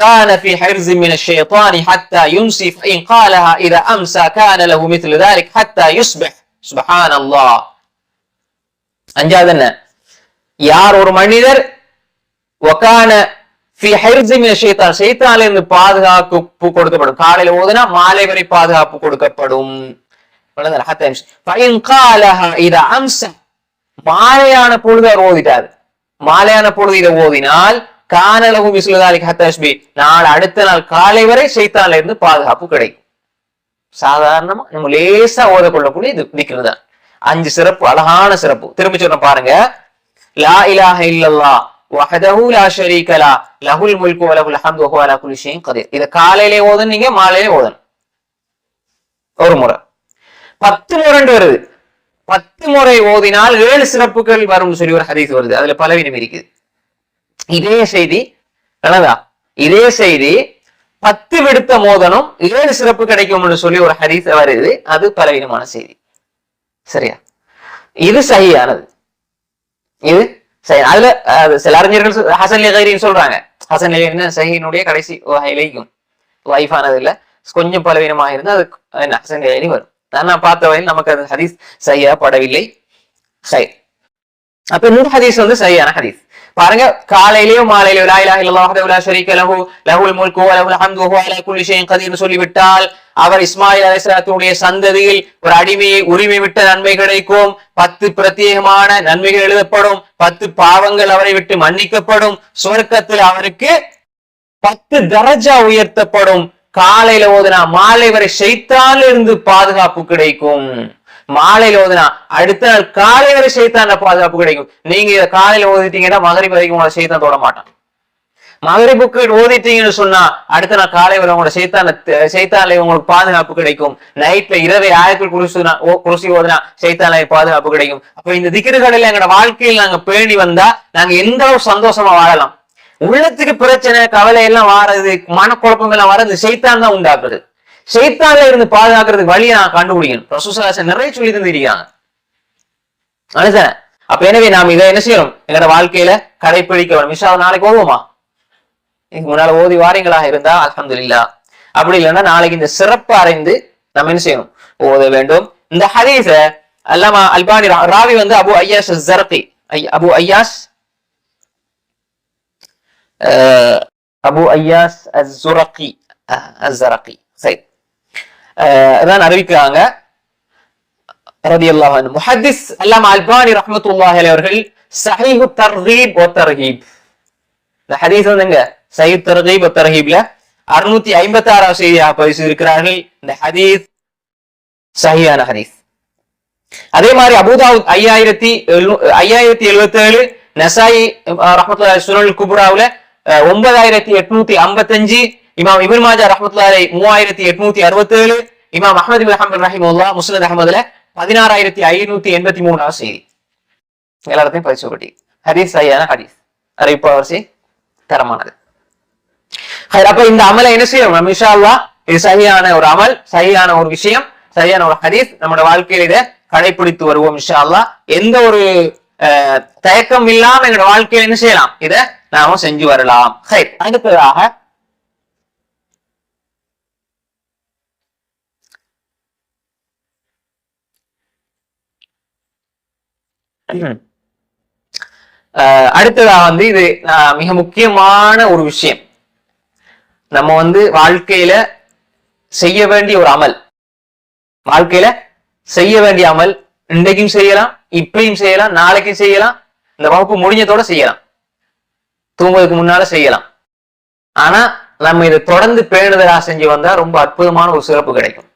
كان في حرز من الشيطان حتى يمسي فإن قالها إذا أمسى كان له مثل ذلك حتى يصبح. سبحان الله. அஞ்சாவது என்ன, யார் ஒரு மனிதர் وكان في حرز من الشيطان, ஷைத்தானில இருந்து பாதுகாப்பு கொடுக்கப்படும். காலையில ஓதுனா மாலை வரை பாதுகாப்பு கொடுக்கப்படும். فإن قالها إذا أمسى, மாலையான பொழுது அவர் ஓதிட்டார், மாலையான பொழுது இதை ஓதினால் கானலகு மிஸ்லுதாலிக் ஹத்தா யுஸ்பி, நாள் அடுத்த நாள் காலை வரை ஷைத்தான்ல இருந்து பாதுகாப்பு கிடைக்கும். சாதாரணமா நம்ம லேசா ஓதக்கொள்ளக்கூடிய இது திக்ர் தான். 5 சிறப்பு, அழகான சிறப்பு. திரும்ப சொல்ற பாருங்க, லா இலாஹ இல்லல்லாஹ் வஹதஹு லா ஷரீக லஹ் லஹுல் முல்கு வ லஹுல் ஹம்து வ ஹுவ அலா குல்லி ஷைஇன் கதீர். இத காலையிலே ஓதணும், நீங்க மாலையிலே ஓதணும். ஒரு முறை 10 முறை வருது. 10 முறை ஓதினால் 7 சிறப்புகள் வரும் சொல்லி ஒரு ஹதீஸ் வருது. அதுல பலவீனம் இருக்குது. இதே செய்தி இதே செய்தி 10 விடுத்த மோதனும் 7 சிறப்பு கிடைக்கும் என்று சொல்லி ஒரு ஹதீஸ் வருது. அது பலவீனமான செய்தி. சரியா? இது சஹீஹானது. இது சரி. அதுல சில அறிஞர்கள் ஹசன் லிகைரின்னு சொல்றாங்க. ஹசன் லிகைரின்னு சஹீஹினுடைய கடைசி வகையிலையும் வைஃபானது இல்ல, கொஞ்சம் பலவீனமாக இருந்தா அது ஹசன் லிகைரி வரும். நான் பார்த்த வகையில் நமக்கு அது ஹதீஸ் சஹீஹா படவில்லை. சரி, அப்ப இந்த ஹதீஸ் வந்து சஹீஹான ஹதீஸ். பாருங்க, காலையிலேயோ மாலையிலேயோ லா இலாஹ இல்லல்லாஹ் வஹ்தஹு லா ஷரீக லஹு லஹுல் முல்கு வ லஹுல் ஹம்து வ ஹுவ அலா குல்லி ஷைஇன் கதீர் சொல்லிவிட்டால் அவர் இஸ்மாயில் அலைஹிஸ்ஸலாத்துடைய சந்ததியில் ஒரு அடிமையை உரிமை விட்ட நன்மை கிடைக்கும். 10 பிரத்யேகமான நன்மைகள் எழுதப்படும். 10 பாவங்கள் அவரை விட்டு மன்னிக்கப்படும். சொர்க்கத்தில் அவருக்கு 10 தரஜா உயர்த்தப்படும். காலையில ஓதுனா மாலை வரை ஷைத்தான்ல இருந்து பாதுகாப்பு கிடைக்கும். மாலையில ஓதுனா அடுத்த நாள் காலை வரை ஷைத்தான்ல பாதுகாப்பு கிடைக்கும். நீங்க இதை காலையில ஓதிட்டீங்கன்னா மகரிப் வரைக்கும் உங்களை ஷைத்தான் தொட மாட்டான். மகரிபுக்கு ஓதிட்டீங்கன்னு சொன்னா அடுத்த நாள் காலை வரை உங்களோட ஷைத்தான்ல உங்களுக்கு பாதுகாப்பு கிடைக்கும். நைட்ல இரவை ஆயத்துல் குர்சி ஓதுனா ஷைத்தான்ல பாதுகாப்பு கிடைக்கும். அப்ப இந்த திக்ருகளில் எங்களோட வாழ்க்கையில் நாங்க பேணி வந்தா நாங்க எந்த அளவு சந்தோஷமா வாழலாம். உள்ளத்துக்கு பிரச்சனை, கவலை எல்லாம் வாரது, மனக்குழப்பம் எல்லாம் வர்றது ஷைத்தான் தான் உண்டாக்குறது. ஷைத்தான்ல இருந்து பாதுகாக்கிறதுக்கு வழியை நான் கண்டுபிடிக்கணும். ரசூலுல்லாஹி ஸல்லல்லாஹு அலைஹி வஸல்லம் நிறைய சொல்லி தந்திருக்காங்க. அப்ப எனவே நாம் இதை என்ன செய்யணும், எங்களோட வாழ்க்கையில கடைபிடிக்க வேணும். இன்ஷா அல்லாஹ் நாளைக்கு ஓதுவோமா? இதுக்கு முன்னால ஓதி வாரங்களாக இருந்தா அல்ஹம்துலில்லாஹ். அப்படி இல்லைன்னா நாளைக்கு இந்த சிறப்பு அறிந்து நம்ம என்ன செய்யணும், ஓத வேண்டும். இந்த ஹதீஸ அல்லாமா அல்பானி ராவி வந்து அபு ஐயாஸ் அஸ்-ஸரகி, அபு ஐயாஸ் அஸ்-ஸுரகி அஸ்-ஸரகி சரி அதான் அறிவிக்கிறாங்க ரலியல்லாஹு அன்ஹு. முஹத்திஸ் அல்லாமா அல்பானி ரஹ்மத்துல்லாஹி அலைஹி அவர்கள் ஸஹீஹு தர்கீப் வ தர்ஹீப், இந்த ஹதீஸ் வந்துங்க ஸஹீஹு தர்கீப் வ தர்ஹீப்ல 656வது செய்தியாக பதிவு செய்திருக்கிறார்கள். இந்த ஹதீஸ் ஸஹீஹான ஹதீஸ். அதே மாதிரி அபூதாவுத் 5077, நசாயி ரஹ்மத்துல்லாஹி சுனனுல் குப்ராவுல 9855, இமாம் இப்னு மாஜா ரஹ்மத்துல்லாஹி அலைஹி 3867, இமாம் அஹ்மத் இப்னு ஹம்பல் ரஹிமஹுல்லாஹ் முஸ்னத் அஹ்மதுல 16583 செய்தி. எல்லாத்தையும் பதிச்சுப்பட்டி ஹதீஸ் சஹீஹான ஹதீஸ், அறிவிப்பாளர் தரமானது. அப்ப இந்த அமலை என்ன செய்யணும் நம்ம இன்ஷா அல்லாஹ், இது சஹீஹான ஒரு அமல், சஹீஹான ஒரு விஷயம், சஹீஹான ஒரு ஹதீஸ், நம்மளோட வாழ்க்கையில இதை கடைபிடித்து வருவோம் இன்ஷா அல்லாஹ். எந்த ஒரு தயக்கம் இல்லாம எங்களோட வாழ்க்கையில என்ன செய்யலாம், இத நாம செஞ்சு வரலாம். அடுத்ததாக வந்து இது மிக முக்கியமான ஒரு விஷயம். நம்ம வந்து வாழ்க்கையில செய்ய வேண்டிய ஒரு அமல், வாழ்க்கையில செய்ய வேண்டிய அமல் இன்றைக்கும் செய்யலாம், இப்பயும் செய்யலாம், நாளைக்கும் செய்யலாம், இந்த வகுப்பு முடிஞ்சதோட செய்யலாம், தூங்குவதற்கு முன்னால செய்யலாம். ஆனா நம்ம இதை தொடர்ந்து பேணுதலா செஞ்சு வந்தா ரொம்ப அற்புதமான ஒரு சிறப்பு கிடைக்கும்.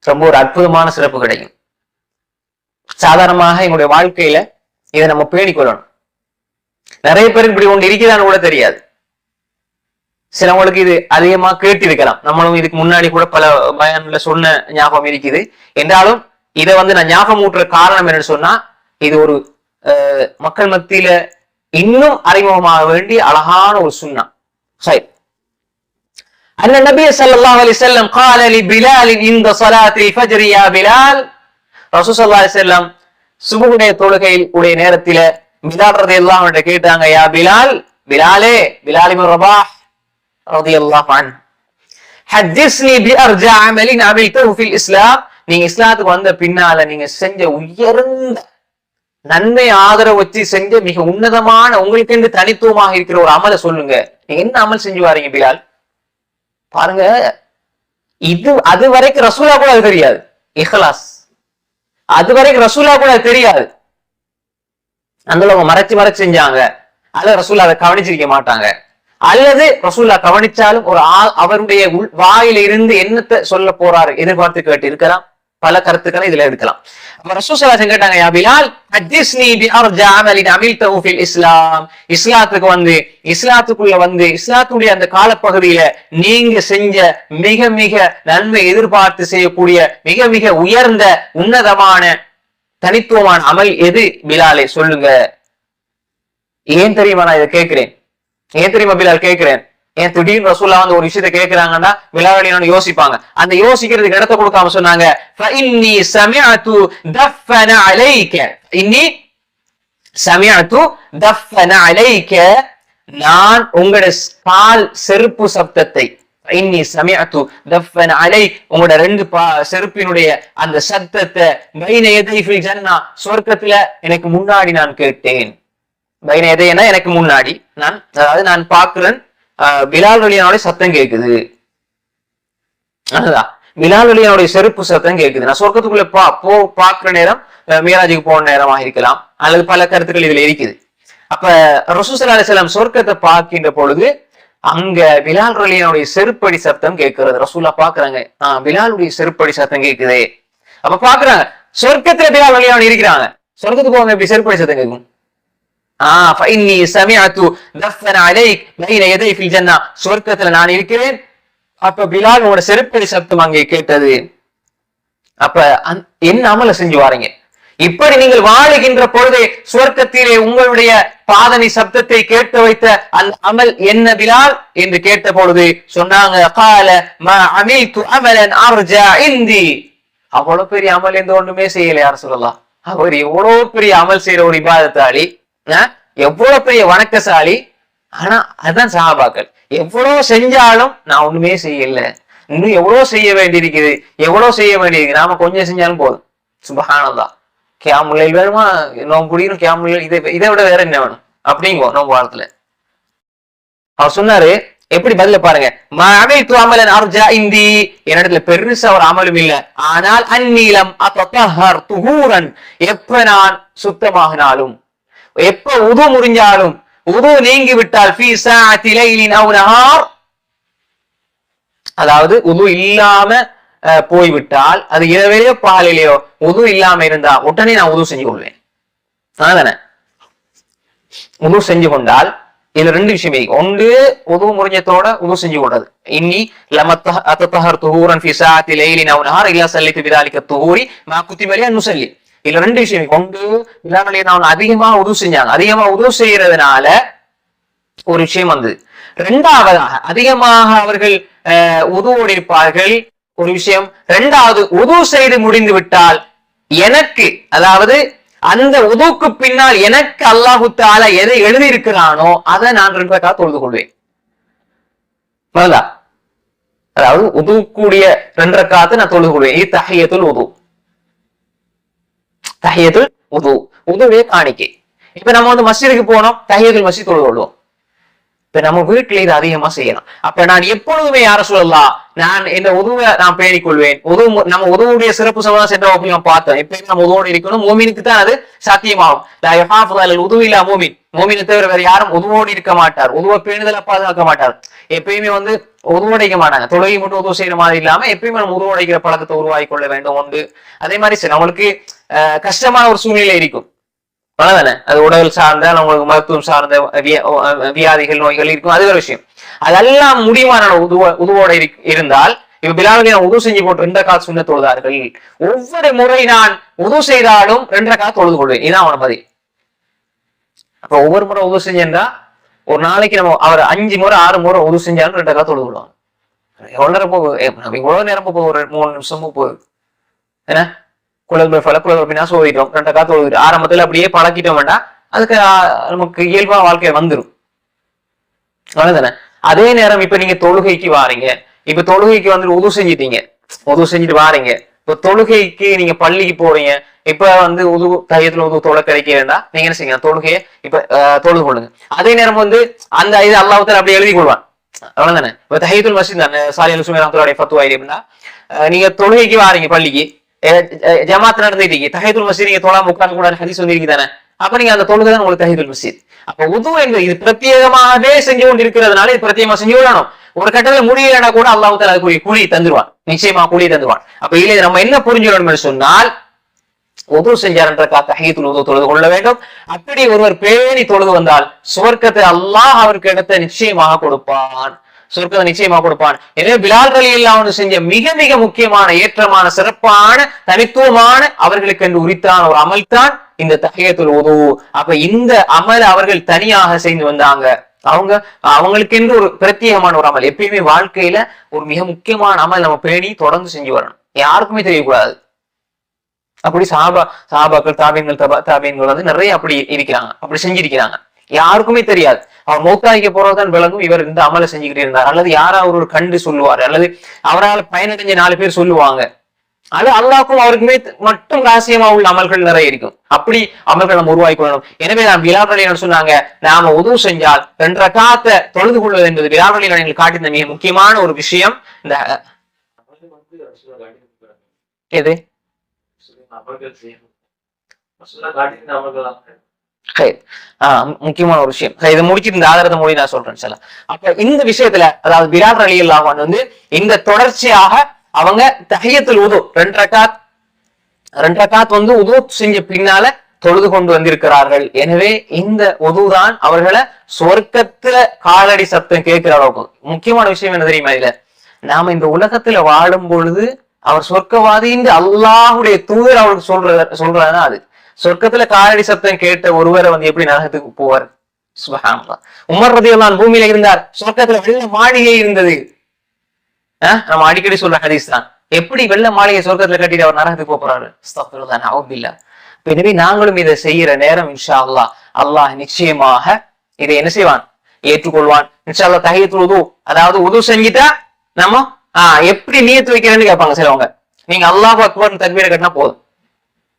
ரொம்ப ஒரு அற்புதமான சிறப்பு கிடைக்கும். சாதாரணமாக எங்களுடைய வாழ்க்கையில இதை நம்ம பேணிக்கொள்ளணும். நிறைய பேருக்கு இப்படி ஒன்று இருக்கிறான்னு கூட தெரியாது. சிலவங்களுக்கு இது அதிகமா கேட்டு இருக்கலாம். நம்மளும் இதுக்கு முன்னாடி கூட பல பயான்ல சொன்ன ஞாபகம் இருக்குது. என்றாலும் இதை வந்து நான் ஞாபகம் ஊட்டுற காரணம் என்னன்னு சொன்னா, இது ஒரு மக்கள் மத்தியில இன்னும் அறிமுகமாக வேண்டிய அழகான ஒரு சுன்னா. சரி, அன்ன நபி ஸல்லல்லாஹு அலைஹி வஸல்லம் قال لبلال عند صلاة الفجر يا بلال. ரசூல் ஸல்லல்லாஹு அலைஹி வஸல்லம் சுபுடைய தொழுகையில் உடைய நேரத்தில பிலால் ரலியல்லாஹு அன்ஹு கேட்டாங்க, யா பிலால், பிலாலே, பிலால் இப்னு ரபாஹ் ரலியல்லாஹு அன்ஹு, ஹத்திஸ்னி பி அர்ஜா அமலின் அமில்தஹு ஃபில் இஸ்லாம், நீங்க இஸ்லாத்துக்கு வந்த பின்னால நீங்க செஞ்ச உயர்ந்த நன்மை ஆதரவு வச்சு செஞ்ச மிக உன்னதமான உங்களுக்கு என்று தனித்துவமாக இருக்கிற ஒரு அமலை சொல்லுங்க. நீங்க என்ன அமல் செஞ்சு வாரீங்க பிலால்? பாருங்க, இது அது வரைக்கும் ரசூலா கூட அது தெரியாது. இஹ்லாஸ் அது வரைக்கும் ரசூலா கூட அது தெரியாது. அந்த மறைச்சு மறைச்சு செஞ்சாங்க. அல்லது ரசூலா அதை கவனிச்சிருக்க மாட்டாங்க. அல்லது ரசூலா கவனிச்சாலும் ஒரு அவருடைய வாயில இருந்து என்னத்தை சொல்ல போறாரு எதிர்பார்த்து கேட்டு இருக்கலாம். பல கருத்துக்களை இதுல எடுக்கலாம். ரசூல் ஸல்லல்லாஹு அலைஹி வஸல்லம் கேட்டாங்க, யா பிலால், ஹத்திஸ்னி பி அர்ஜா அமலின் அமில்தஹு ஃபில் இஸ்லாம், இஸ்லாத்துக்கு வந்து இஸ்லாத்துக்குள்ள வந்து இஸ்லாத்துடைய அந்த காலப்பகுதியில நீங்க செஞ்ச மிக மிக நன்மை எதிர்பார்த்து செய்யக்கூடிய மிக மிக உயர்ந்த உன்னதமான தனித்துவமான அமல் எது பிலாலே சொல்லுங்க. ஏன் தெரியுமா நான் இதை கேட்கிறேன்? ஏன் தெரியுமா பிலால் கேட்கிறேன்? ஏன் திடீர்னு ரசூல்லா வந்து ஒரு விஷயத்தை கேட்கிறாங்கன்னா பிலால் யோசிப்பாங்க. அந்த யோசிக்கிறதுக்கு இடத்தை கொடுக்காம சொன்னாங்க, ஃபஇன்னி சமிஅது தஃபன அலைக, இன்னி சமிஅது தஃபன அலைக, நான் உங்களுடைய கால் செருப்பு சப்தத்தை, இன்னி சமிஅது தஃபன அலை, உங்களுடைய ரெண்டு செருப்பினுடைய அந்த சத்தத்தை பைன யதை ஃபில் ஜன்னah, சொர்க்கத்துல எனக்கு முன்னாடி நான் கேட்டேன். பைன யதைனா எனக்கு முன்னாடி நான், அதாவது நான் பார்க்கிறேன் பிலால் ரலியல்லாஹு சத்தம் கேக்குது. அதுதான் பிலால் ரலியல்லாஹு செருப்பு சத்தம் கேக்குது. நான் சொர்க்கத்துக்குள்ள பாக்குற நேரம் மியராஜுக்கு போன நேரமாக இருக்கலாம், அல்லது பல கருத்துக்கள் இதுல இருக்குது. அப்ப ரசூல் ஸல்லல்லாஹு அலைஹி வஸல்லம் சொர்க்கத்தை பார்க்கின்ற பொழுது அங்க பிலால் ரலியல்லாஹு செருப்படி சத்தம் கேட்கிறது. ரசூலா பாக்குறாங்க, பிலாலுடைய செருப்படி சத்தம் கேக்குது. அப்ப பாக்குறாங்க சொர்க்கத்துல பிலால் ரலியல்லாஹு இருக்கிறாங்க. சொர்க்கத்துக்கு போங்க, எப்படி செருப்படி சத்தம் கேட்கும்? ஃபஇன்னி சமிஅது தஃபன அலைக் பைன யதை ஃபில் ஜன்னah, சொர்க்கத்துல நான் இருக்கிறேன். அப்ப பிலால் உங்களோட செருப்படி சத்தம் அங்கே கேட்டது. அப்ப என்ன அமல செஞ்சு வாரீங்க? இப்படி நீங்கள் வாழுகின்ற பொழுதே சொர்க்கத்திலே உங்களுடைய பாதனை சப்தத்தை கேட்டு வைத்த அந்த அமல் என்ன பிலால் என்று கேட்ட பொழுது சொன்னாங்க, قال ما عملت عملا ارجع عندي, அவ்வளவு பெரிய அமல் எந்த ஒண்ணுமே செய்யல யா ரசூலல்லாஹ். அவர் எவ்வளவு பெரிய அமல் செய்யற ஒரு இபாதத்தாளி, எவ்வளவு பெரிய வணக்கசாலி. ஆனா அதுதான் சஹாபாக்கள், எவ்வளவு செஞ்சாலும் நான் ஒண்ணுமே செய்யல, இன்னும் எவ்வளவு செய்ய வேண்டியிருக்குது, எவ்வளவு செய்ய வேண்டியிருக்கு, நாம கொஞ்சம் செஞ்சாலும் போதும். சுப்ஹானல்லாஹ். கியாமுல் வேணுமா, நோம்பு பிடிக்கணும், கியாமுல் இதை விட வேற என்ன வேணும் அப்படிங்கோ நோம்பு காலத்துல. அவர் சொன்னாரு, எப்படி பதில பாருங்க, என்னிடத்துல பெருசா ஒரு அமலும் இல்ல, ஆனால் அந்நீலம் அத்தஹர் துஹூரன், எப்ப நான் சுத்தமாகினாலும், எப்ப உது முறிஞ்சாலும், உது நீங்கி விட்டால், ஃபீ ஸாஅத்தி லைலின் அவ் நஹார், அதாவது உது இல்லாம போய்விட்டால், அது இரவிலேயோ பாலிலேயோ உது இல்லாம இருந்தா உடனே நான் உது செஞ்சு கொள்வேன். தானே உது செஞ்சு கொண்டால் இதுல ரெண்டு விஷயம், ஒன்று உது முறிஞ்சத்தோட உது செஞ்சு கொண்டது. இன்னி லமத் அத்தஹர் துஹூரன் ஃபீ ஸாஅத்தி லைலின் அவ் நஹார் இல்லா ஸல்லிது பிதாலிக துஹூரி மா குத்திப லி அன் நுஸல்லி. இதுல ரெண்டு விஷயம், ஒன்று பிலால் அதிகமா உது செஞ்சாங்க, அதிகமா உது செய்யறதுனால ஒரு விஷயம் வந்து, இரண்டாவதாக அதிகமாக அவர்கள் உதுவோடு இருப்பார்கள் ஒரு விஷயம். இரண்டாவது, உது செய்து முடிந்து விட்டால் எனக்கு, அதாவது அந்த உதுக்கு பின்னால் எனக்கு அல்லாஹு தஆலா எதை எழுதி இருக்கிறானோ அதை நான் 2 ரக்காத் தொழுது கொள்வேன். அதாவது உது கூடிய 2 ரக்காத்தை நான் தொழுது கொள்வேன். இது தஹியத்துல் உது, தஹியத்துல் உது, உதுவே காணிக்கை. இப்ப நம்ம வந்து மஸ்ஜிதுக்கு போனோம், தஹியத்துல் மஸ்ஜித் தொழுது கொள்வோம். இப்ப நம்ம வீட்டுல இது அதிகமா செய்யலாம். அப்ப நான் எப்பொழுதுமே யார சொல்லலாம், நான் இந்த உதுவை நான் பேணிக் கொள்வேன். நம்ம உதவுடைய சிறப்பு சம்பந்தம் சென்ற வகுப்புல பார்த்தோம். எப்பயுமே நம்ம உதவோடு இருக்கணும், மோமினுக்கு தான் அது சாத்தியமாகும். உதவில்லா மோமின், மோமினை தவிர வேற யாரும் உதவோடு இருக்க மாட்டார், உதவ பேணுதல பாதுகாக்க மாட்டார். எப்பயுமே வந்து உதவடைக்க மாட்டாங்க. தொழுகை மட்டும் உதவு செய்யற மாதிரி இல்லாம எப்பயுமே நம்ம உதவடைக்கிற பழக்கத்தை உருவாக்கி கொள்ள வேண்டும். உண்டு அதே மாதிரி சரி, நம்மளுக்கு கஷ்டமான ஒரு சூழ்நிலை இருக்கும், அவ்வளவுதானே. அது உடல் சார்ந்த, உங்களுக்கு மருத்துவம் சார்ந்த வியாதிகள், நோய்கள் இருக்கும், அது ஒரு விஷயம். அதெல்லாம் முடிவான உதவோட இருந்தால், இப்ப பிலால் உதவு செஞ்சு போட்டு 2 ரக்காத் சுன்னத் தொழுதார்கள். ஒவ்வொரு முறை நான் உதவு செய்தாலும் 2 ரக்காத் தொழுது கொள்வேன். இதான் அவன பதில். அப்ப ஒவ்வொரு முறை உதவு செஞ்சா, ஒரு நாளைக்கு நம்ம அவர் 5 முறை 6 முறை உதவு செஞ்சாலும் 2 ரக்காத் தொழுது கொள்வாங்க. எவ்வளவு நேரம் போகுது, இவ்வளவு நேரம் போகுது, ஒரு 3 நிமிஷமும் போகுது. என்ன குலல் ஃபல குலல் பின்னா ஓதிட்டோம், 2 ரக்காத் ஓதிட்டோம். ஆரம்பத்துல அப்படியே பழக்கிட்டோம் வேண்டாம், அதுக்கு நமக்கு இயல்பா வாழ்க்கை வந்துடும். அவ்வளவுதானே. அதே நேரம் இப்ப நீங்க தொழுகைக்கு வாரீங்க, இப்ப தொழுகைக்கு வந்து உது செஞ்சிட்டீங்க, உது செஞ்சுட்டு வாரீங்க. இப்ப தொழுகைக்கு நீங்க பள்ளிக்கு போறீங்க, இப்ப வந்து உது தையத்துல உது தொலை கிடைக்க வேண்டாம், நீங்க என்ன செய்யுங்க, தொழுகையை இப்ப தொழுது கொள்ளுங்க. அதே நேரம் வந்து அந்த இது அல்லாஹ்வுத்தாலா அப்படி எழுதி கொள்வான். அவ்வளவுதானே. இப்ப தஹியத்துல் மஸ்ஜித் தானே சாலி அல்-சுமைர் ரஹ்மத்துல்லாஹி ஃபத்வா அப்படின்னா, நீங்க தொழுகைக்கு வாரீங்க, பள்ளிக்கு ஜமாத் நடந்துட்டீங்க, தஹியத்துல் மஸ்ஜித் நீங்க தொழாம உட்கார்ந்து கூட ஹதீஸ் வந்திருக்கு தானே, அப்ப நீங்க அந்த தொழுகை தான் உங்களுக்கு தஹியத்துல் மஸ்ஜித். அப்ப உது என்பது இது பிரத்யேகமாகவே செஞ்சு கொண்டு இருக்கிறதுனால இது பிரத்யேகமா செஞ்சு விடணும். ஒரு கட்டத்துல முடியலன்னா கூட அல்லாஹ்வுத்தாலா அதுக்குரிய கூலி தந்துருவான், நிச்சயமா கூலி தந்துருவான். அப்ப இதுல நம்ம என்ன புரிஞ்சுக்கணும் சொன்னால், உது செஞ்சார் தஹியத்துல் உது தொழுது கொள்ள வேண்டும். அப்படி ஒருவர் பேணி தொழுது வந்தால் சுவர்க்கத்தை அல்லாஹ் அவருக்கு இடத்தை நிச்சயமாக கொடுப்பான், சொர்க்கத்தை நிச்சயமாக கொடுப்பான். எனவே பிலால் ரலியல்லாஹு அன்ஹு செஞ்ச மிக மிக முக்கியமான ஏற்றமான சிறப்பான தனித்துவமான அவர்களுக்கு என்று உரித்தான ஒரு அமல் தான் இந்த தஹியத்துல் உது. அப்ப இந்த அமல் அவர்கள் தனியாக செய்து வந்தாங்க. அவங்களுக்கு என்று ஒரு பிரத்யேகமான ஒரு அமல். எப்பயுமே வாழ்க்கையில ஒரு மிக முக்கியமான அமல் நம்ம பேணி தொடர்ந்து செஞ்சு வரணும், யாருக்குமே தெரியக்கூடாது. அப்படி சஹாபாக்கள் தாபீன்கள் வந்து நிறைய அப்படி இருக்கிறாங்க, அப்படி செஞ்சிருக்கிறாங்க, யாருக்குமே தெரியாது. அவர் மௌத்தாய்க்க போறதுதான் விளங்கும் இவர் இந்த அமலை செஞ்சுக்கிட்டே இருந்தார், அல்லது யாராவது ஒரு கண்டு சொல்லுவார், அல்லது அவரால் பயனடைஞ்ச 4 பேர் சொல்லுவாங்க. அது அல்லாஹ்வுக்கும் அவருக்குமே மட்டும் ரகசியமா உள்ள அமல்கள் நிறைய இருக்கும். அப்படி அமல்கள் நம்ம உருவாக்கி கொள்ளணும். எனவே நான் பிலால் ரலியல்லாஹு சொன்னாங்க, நாம உது செஞ்சால் 2 ரக்காத்தை தொழுது கொள்வது என்பது பிலால் ரலியல்லாஹு எங்களுக்கு காட்டின மிக முக்கியமான ஒரு விஷயம். இந்த எது முக்கியமான ஒரு விஷயம். இதை முடிச்சுட்டு இந்த ஆதாரத்தை மொழி நான் சொல்றேன் சார். அப்ப இந்த விஷயத்துல அதாவது பிலால் ரலியல்லாஹு அன்ஹு வந்து இந்த தொடர்ச்சியாக அவங்க தஹியத்துல் உது 2 ரக்காத் வந்து உது செஞ்ச பின்னால தொழுது கொண்டு வந்திருக்கிறார்கள். எனவே இந்த உதுதான் அவர்களை சொர்க்கத்துல காலடி சத்தம் கேட்கிற அளவுக்கு முக்கியமான விஷயம். என்ன தெரியுமா, இதுல நாம இந்த உலகத்துல வாழும் பொழுது அவர் சொர்க்கவாதி என்று அல்லாஹ்வுடைய தூதர் அவருக்கு சொல்றதுதான் அது. சொர்க்கத்துல காலடி சத்தம் கேட்ட ஒருவரை வந்து எப்படி நரகத்துக்கு போவார்? சுப்ஹானல்லாஹ். உமர் ரலியல்லாஹு அன்ஹு பூமியில இருந்தார், சொர்க்கத்துல வெள்ள மாளிகை இருந்தது. நம்ம அடிக்கடி சொல்ற ஹதீஸ் தான். எப்படி வெள்ள மாளிகை சொர்க்கத்துல கட்டிட்டு அவர் நரகத்துக்கு போறாரு? அஸ்தக்ஃபிருல்லாஹ், நஅூதுபில்லாஹ். எனவே நாங்களும் இதை செய்யற நேரம் இன்ஷா அல்லாஹ் அல்லாஹ் நிச்சயமாக இதை என்ன செய்வான், ஏற்றுக்கொள்வான். இன்ஷா அல்லாஹ் தஹியத்துல் உது, அதாவது உது செஞ்சுட்டா நம்ம எப்படி நியத்து வைக்கிறேன்னு கேட்பாங்க சிலவங்க. நீங்க அல்லாஹ் அக்பர் தக்பீரை கட்டினா போதும்,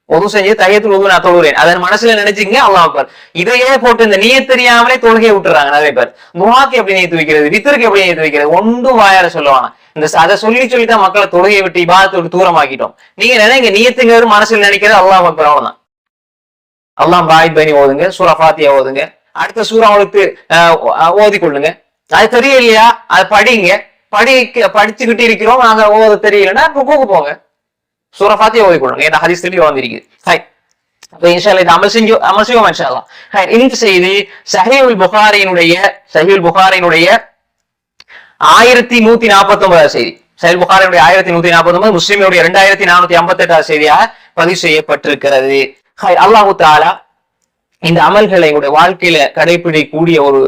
உது செஞ்சு தஹியத்துல் உது நான் தொழுகிறேன் அதன் மனசுல நினைச்சுங்க அல்லாஹ் அக்பர். இதையே போட்டு இந்த நியத் தெரியாமலே தொழுகையை விட்டுறாங்க நிறைய பேர். துஆக்கு எப்படி நியத்து வைக்கிறது, வித்ருக்கு எப்படி நியத்து வைக்கிறது, ஒன்றும் வாயால சொல்லுவாங்க. இந்த அதை சொல்லித்தான் மக்களை தொழுகையை விட்டு இபாதத்தை விட்டு தூரமாக்கிட்டோம். நீங்க நினைங்க நியத்துங்கிறது மனசுல நினைக்கிறது அல்லாஹ் அக்பர், அவ்வளவுதான். அல்லாஹ் பாயித் பனி ஓதுங்க, சூரா ஃபாத்தியா ஓதுங்க, அடுத்த சூரா உங்களுக்கு ஓதி கொள்ளுங்க. அது தெரியலையா அதை படிங்க, படிச்சுக்கிட்டு இருக்கிறோம் நாங்க ஓத தெரியலன்னா ருக்குக்கு போங்க, சூரா ஃபாத்தியா ஓதி கொள்ளுங்க. ஏன்னா ஹதீஸ் தெளிவா வந்திருக்கு. அப்ப இன்ஷா அல்லாஹ் அமல் செய்வோம் இன்ஷா அல்லாஹ். இந்த செய்தி சஹீஹுல் புகாரியினுடைய 1149 செய்தி, சஹீஹுல் புகாரியுடைய 1149, முஸ்லிமுடைய 2458 செய்தியாக பதிவு செய்யப்பட்டிருக்கிறது. அல்லாஹு தஆலா இந்த அமல்களை எங்களுடைய வாழ்க்கையில கடைபிடிக்கக்கூடிய ஒரு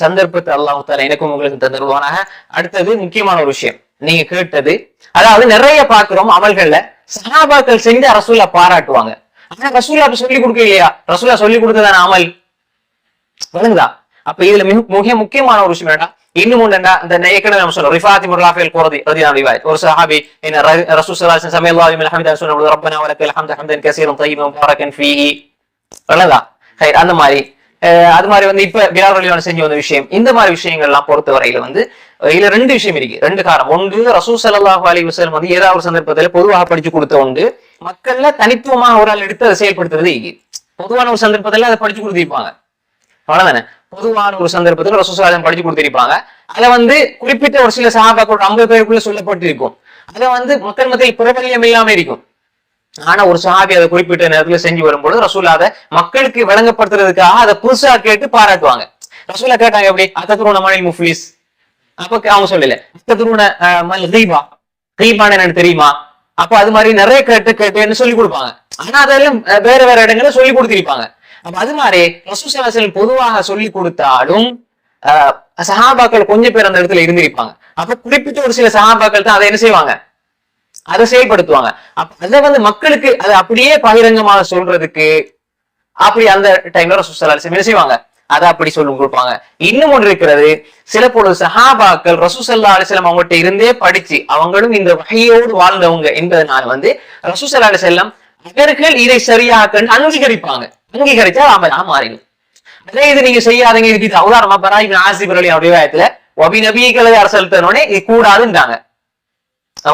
சந்தர்ப்பத்தை அல்லாஹு தஆலா எனக்கும் உங்களுக்கு தந்துருவானாக. அடுத்தது முக்கியமான ஒரு விஷயம் நீங்க கேட்டது, அதாவது நிறைய பாக்குறோம் அமல்கள்ல சஹாபாக்கள் செஞ்சு ரசூலா பாராட்டுவாங்க, ஆனா ரசூலா சொல்லி கொடுக்க இல்லையா, ரசூலா சொல்லி கொடுத்ததான அமல் விளங்குதா? அப்ப இதுல மிக முக்கியமான ஒரு விஷயம் என்னடா, இன்னும் ஒன்றுடா, இந்த ஏற்கனவே நம்ம சொல்றோம் ரிஃபாத் இப்னு ராஃபில் குர்தி ரலியல்லாஹு அன்ஹு ஒரு சஹாபி என்ன ரசூல் ஸல்லல்லாஹு அலைஹி வஸல்லம் சமீஅல்லாஹு லிமன் ஹமிதஹு சொன்னபோது ரப்பனா வலக்கல் ஹம்து ஹம்தன் கஸீரன் தய்யிபன் முபாரக்கன் ஃபீஹி விளங்குதா? அந்த மாதிரி அது மாதிரி வந்து இப்ப பிலால் ரலியல்லாஹு அன்ஹு செஞ்ச ஒரு விஷயம். இந்த மாதிரி விஷயங்கள் எல்லாம் பொறுத்தவரையில வந்து இதுல 2 விஷயம் இருக்கு, 2 காரணம். ஒன்று, ரசூல் ஸல்லல்லாஹு அலைஹி வஸல்லம் வந்து ஏதாவது ஒரு சந்தர்ப்பத்துல பொதுவாக படிச்சு கொடுத்த உண்டு, மக்கள்ல தனித்துவமாக ஒரு ஆள் எடுத்து அதை செயல்படுத்துறது. பொதுவான ஒரு சந்தர்ப்பத்துல அதை படிச்சு கொடுத்திருப்பாங்க, அவ்வளவுதானே. பொதுவான ஒரு சந்தர்ப்பத்துல ரசூல் ஸல்லல்லாஹு அலைஹி வஸல்லம் படிச்சு கொடுத்திருப்பாங்க. அதை வந்து குறிப்பிட்ட ஒரு சில சஹாபாக்கள் 50 பேருக்குள்ள சொல்லப்பட்டிருக்கும். அதை வந்து மக்கள் மத்தியில் பிரபல்யம் இல்லாம இருக்கும். ஆனா ஒரு சஹாபி அதை குறிப்பிட்ட நேரத்துல செஞ்சு வரும்போது ரசூலா அதை மக்களுக்கு விளங்கப்படுத்துறதுக்காக அதை புதுசா கேட்டு பாராட்டுவாங்க. ரசூலா கேட்டாங்க எப்படி, அத்ததுருன மணில் முஃப்லிஸ், அப்ப அவங்க சொல்லல அத்ததுருன மல் கீபா, கீபான்னு எனக்கு தெரியுமா, அப்ப அது மாதிரி நிறைய கேட்டு சொல்லி கொடுப்பாங்க. ஆனா அதெல்லாம் வேற வேற இடங்கள்ல சொல்லி கொடுத்திருப்பாங்க. அப்ப அது மாதிரி ரசூல் ஸல்லல்லாஹு அலைஹி வஸல்லம் பொதுவாக சொல்லி கொடுத்தாலும் சஹாபாக்கள் கொஞ்சம் பேர் அந்த இடத்துல இருந்திருப்பாங்க. அப்ப குறிப்பிட்ட ஒரு சில சஹாபாக்கள் தான் அதை என்ன செய்வாங்க, அதை செயல்படுத்துவாங்க. அதை வந்து மக்களுக்கு அதை அப்படியே பகிரங்கமாக சொல்றதுக்கு அப்படி அந்த டைம்ல ரசூல் ஸல்லல்லாஹு அலைஹி வஸல்லம் என்ன செய்வாங்க, அதை அப்படி சொல்லி கொடுப்பாங்க. இன்னும் ஒன்று இருக்கிறது, சில பொழுது சஹாபாக்கள் ரசூல் ஸல்லல்லாஹு அலைஹி வஸல்லம் அவங்கள்ட்ட இருந்தே படிச்சு அவங்களும் இந்த வஹீயோடு வாழ்ந்தவங்க என்பதனால வந்து ரசூல் ஸல்லல்லாஹு அலைஹி வஸல்லம் அவர்கள் இதை சரியாக அங்கீகரிப்பாங்க. அங்கீகரிச்சா அமலா மாறிடும். அதே இது நீங்க செய்யாதீங்க, இது உதாரணமா பராய் இப்னு ஆசிப் ரலியல்லாஹு அன்ஹு ரிவாயத்துல வபி நபியிகளே அரசல்தனோனே இது கூடாதுன்றாங்க.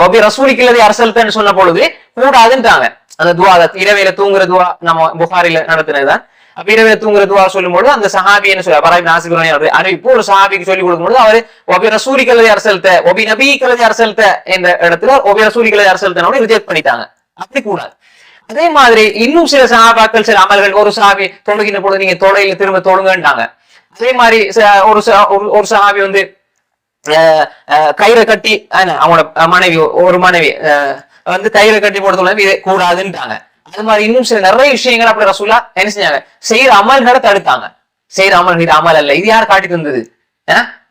வபி ரசூலிகளே அரசல்தன்னு சொன்ன பொழுது கூடாதுன்றாங்க. அந்த துவா, இரவையில தூங்குற துவா நம்ம புகாரில நடத்தினதுதான். அப்ப இரவையில தூங்குற துவா சொல்லும் பொழுது அந்த சஹாபி என்ன சொல்ல பராய் இப்னு ஆசிப் ரலியல்லாஹு அன்ஹு அறிவிப்பு ஒரு சஹாபிக்கு சொல்லி கொடுக்கும் பொழுது அவரு வபி ரசூலிகளே அரசல்த வபி நபியிகளே அரசல்த என்ற இடத்துல வபி ரசூலிகளே அரசல்தனோட ரிஜெக்ட் பண்ணிட்டாங்க. அப்படி கூடாது. அதே மாதிரி இன்னும் சில சஹாபாக்கள் சில அமல்கள், ஒரு சஹாபி தொழுகின்ற பொழுது நீங்க தொலைல திரும்ப தொழுங்கன்றாங்க. அதே மாதிரி ஒரு சஹாபி வந்து கயிறை கட்டி அவங்களோட மனைவி ஒரு மனைவி வந்து கயிறை கட்டி போடுறது இது கூடாதுன்றாங்க. அது மாதிரி இன்னும் சில நிறைய விஷயங்கள் அப்படி ரசூலா என்ன செஞ்சாங்க, செய்யற அமல்களை தடுத்தாங்க. செய்யற அமல் இது அமல் அல்ல. இது யார் காட்டி தந்தது?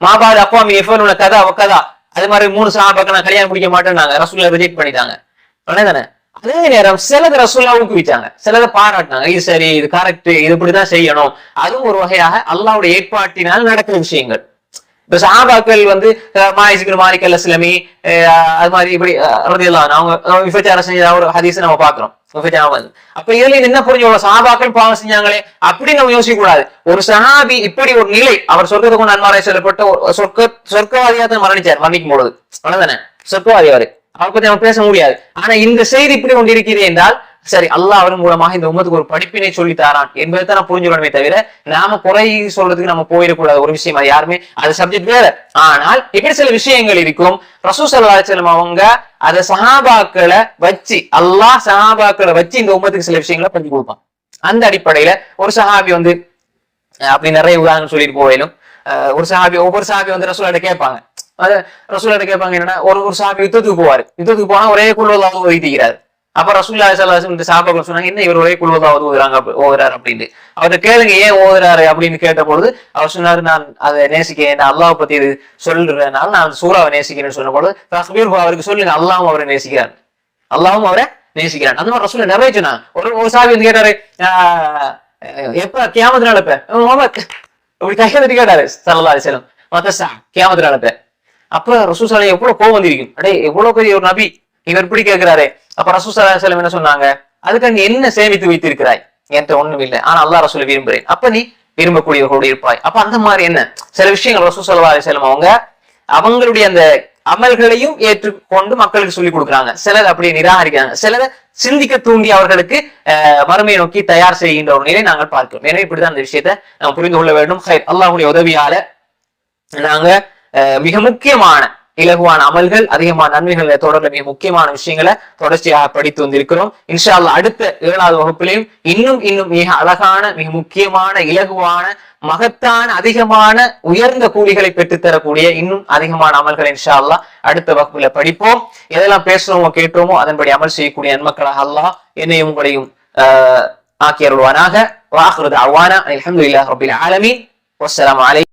மாபாது அப்பாமி எஃபனோட கதா கதா. அது மாதிரி 3 சஹாபாக்கள் நான் கல்யாணம் முடிக்க மாட்டேன்னாங்க, ரசூலா ரிஜெக்ட் பண்ணிட்டாங்க. தானே. அதே நேரம் சிலது ரசூலா ஊக்குவிச்சாங்க, சிலதை பாராட்டினாங்க. இது சரி, இது கரெக்ட், இது இப்படிதான் செய்யணும். அதுவும் ஒரு வகையாக அல்லாஹ்வுடைய ஏற்பாட்டினால் நடக்கிற விஷயங்கள். இப்ப சஹாபாக்கள் வந்து மாயிஸ்கின் மாலிக் அல்-அஸ்லமி அது மாதிரி இப்படி ரலியல்லாஹு அன்ஹு அவங்க விபச்சாரம் செஞ்ச ஒரு ஹதீஸ் நம்ம பாக்குறோம். அப்ப இதுல என்ன புரிஞ்சு, சஹாபாக்கள் பாவம் செஞ்சாங்களே அப்படி நம்ம யோசிக்க கூடாது. ஒரு சஹாபி இப்படி ஒரு நிலை, அவர் சொர்க்கத்துக்கு நன்மாரை சொல்லப்பட்ட சொர்க்கவாதியா தான் மரணிக்கும் பொழுது அவ்வளவுதானே, சொர்க்கவாதி அவரு, அவரை பத்தி நம்ம பேச முடியாது. ஆனா இந்த செய்தி இப்படி ஒன்று இருக்கிறது என்றால் சரி, அல்லாஹ் அவரும் மூலமாக இந்த உம்மத்துக்கு ஒரு படிப்பினை சொல்லி தாரான் என்பதை தான் நான் புரிஞ்சுக்கணுமே தவிர நாம குறை சொல்றதுக்கு நம்ம போயிடக்கூடாது. ஒரு விஷயம் அது யாருமே அது சப்ஜெக்ட் வேற. ஆனால் இப்படி சில விஷயங்கள் இருக்கும். ரசூல் ஸல்லல்லாஹு அலைஹி வஸல்லம் அவங்க அதை சஹாபாக்களை வச்சு, அல்லாஹ் சஹாபாக்களை வச்சு இந்த உம்மத்துக்கு சில விஷயங்களை பண்ணி கொடுப்பான். அந்த அடிப்படையில ஒரு சஹாபி வந்து அப்படி நிறைய உதாரணம் சொல்லிட்டு போவேலும் ஒவ்வொரு சஹாபி வந்து ரசூலுல்லாஹ் கேட்பாங்க. ரசூலுல்லாஹ் கேட்பாங்க என்னன்னா, ஒரு சஹாபி யுத்தத்துக்கு போவாரு. யுத்தத்துக்கு போனா ஒரே குழுவதாக ஓதிக்கிறாரு. அப்ப ரசூலுல்லாஹி ஸல்லல்லாஹு அலைஹி வஸல்லம் சஹாபாக்கள் சொன்னாங்க, என்ன இவர் ஒரே குழுவதாக ஓதுறாரு அப்படின்னு. அவர்கிட்ட கேளுங்க ஏன் ஓதுறாரு அப்படின்னு கேட்ட பொழுது அவர் சொன்னாரு, நான் அதை நேசிக்கிறேன், அல்லாஹ் பத்தி இது சொல்றதுனால நான் சூறாவை நேசிக்கிறேன்னு சொன்ன பொழுது அவருக்கு சொல்லுங்க அல்லாஹ்வும் அவரை நேசிக்கிறான், அல்லாஹ்வும் அவரை நேசிக்கிறான். அந்த மாதிரி ரசூலுல்லாஹ் நிறைய சொன்னாங்க. ஒரு சஹாபி வந்து கேட்டாரு, எப்ப கியாமத் நாள் எப்ப அப்படி கையெழுத்து கேட்டாரு ஸல்லல்லாஹு அலைஹி வஸல்லம், கியாமத் நாள் எப்ப. அப்ப ரசூல் ஸல்லல்லாஹு எவ்வளவு கோவம் வந்திருக்கும், அடே எவ்வளவு பெரிய ஒரு நபி இவர் இப்படி கேட்கிறாரு. அப்ப ரசூல் ஸல்லல்லாஹு அலைஹி வஸல்லம் என்ன சொன்னாங்க, அதுக்கு நீ என்ன சேமித்து வைத்திருக்கிறாய், என்கிட்ட ஒண்ணும் இல்லை, ஆனா அல்லாஹ் ரசூலை விரும்புறேன், அப்ப நீ விரும்பக்கூடியவர்களோடு இருப்பாய். அப்ப அந்த மாதிரி என்ன சில விஷயங்கள் ரசூல் ஸல்லல்லாஹு அலைஹி வஸல்லம் அவங்க அவங்களுடைய அந்த அமல்களையும் ஏற்றுக்கொண்டு மக்களுக்கு சொல்லி கொடுக்குறாங்க. சிலர் அப்படியே நிராகரிக்கிறாங்க, சிலரை சிந்திக்க தூண்டி அவர்களுக்கு மறுமையை நோக்கி தயார் செய்கின்ற ஒரு நிலை நாங்கள் பார்க்கிறோம். எனவே இப்படிதான் அந்த விஷயத்தை நாம் புரிந்து கொள்ள வேண்டும். அல்லாஹ்வுடைய உதவியால நாங்க மிக முக்கியமான இலகுவான அமல்கள், அதிகமான நன்மைகளை தொடர்ல மிக முக்கியமான விஷயங்களை தொடர்ச்சியாக படித்து வந்திருக்கிறோம். இன்ஷா அல்லாஹ் அடுத்த 7வது வகுப்பிலையும் இன்னும் மிக அழகான, மிக முக்கியமான, இலகுவான, மகத்தான, அதிகமான உயர்ந்த கூலிகளை பெற்றுத்தரக்கூடிய இன்னும் அதிகமான அமல்கள் இன்ஷா அல்லாஹ் அடுத்த வகுப்புல படிப்போம். எதெல்லாம் பேசுறோமோ கேட்டோமோ அதன்படி அமல் செய்யக்கூடிய நன்மக்களாக அல்லாஹ் என்னையும் உங்களையும் ஆக்கி அருள்வானாக. வாஹிரு தஅவானா அல்ஹம்துலில்லாஹி ரப்பில் ஆலமீன். வஸ்ஸலாமு அலைக்கும்.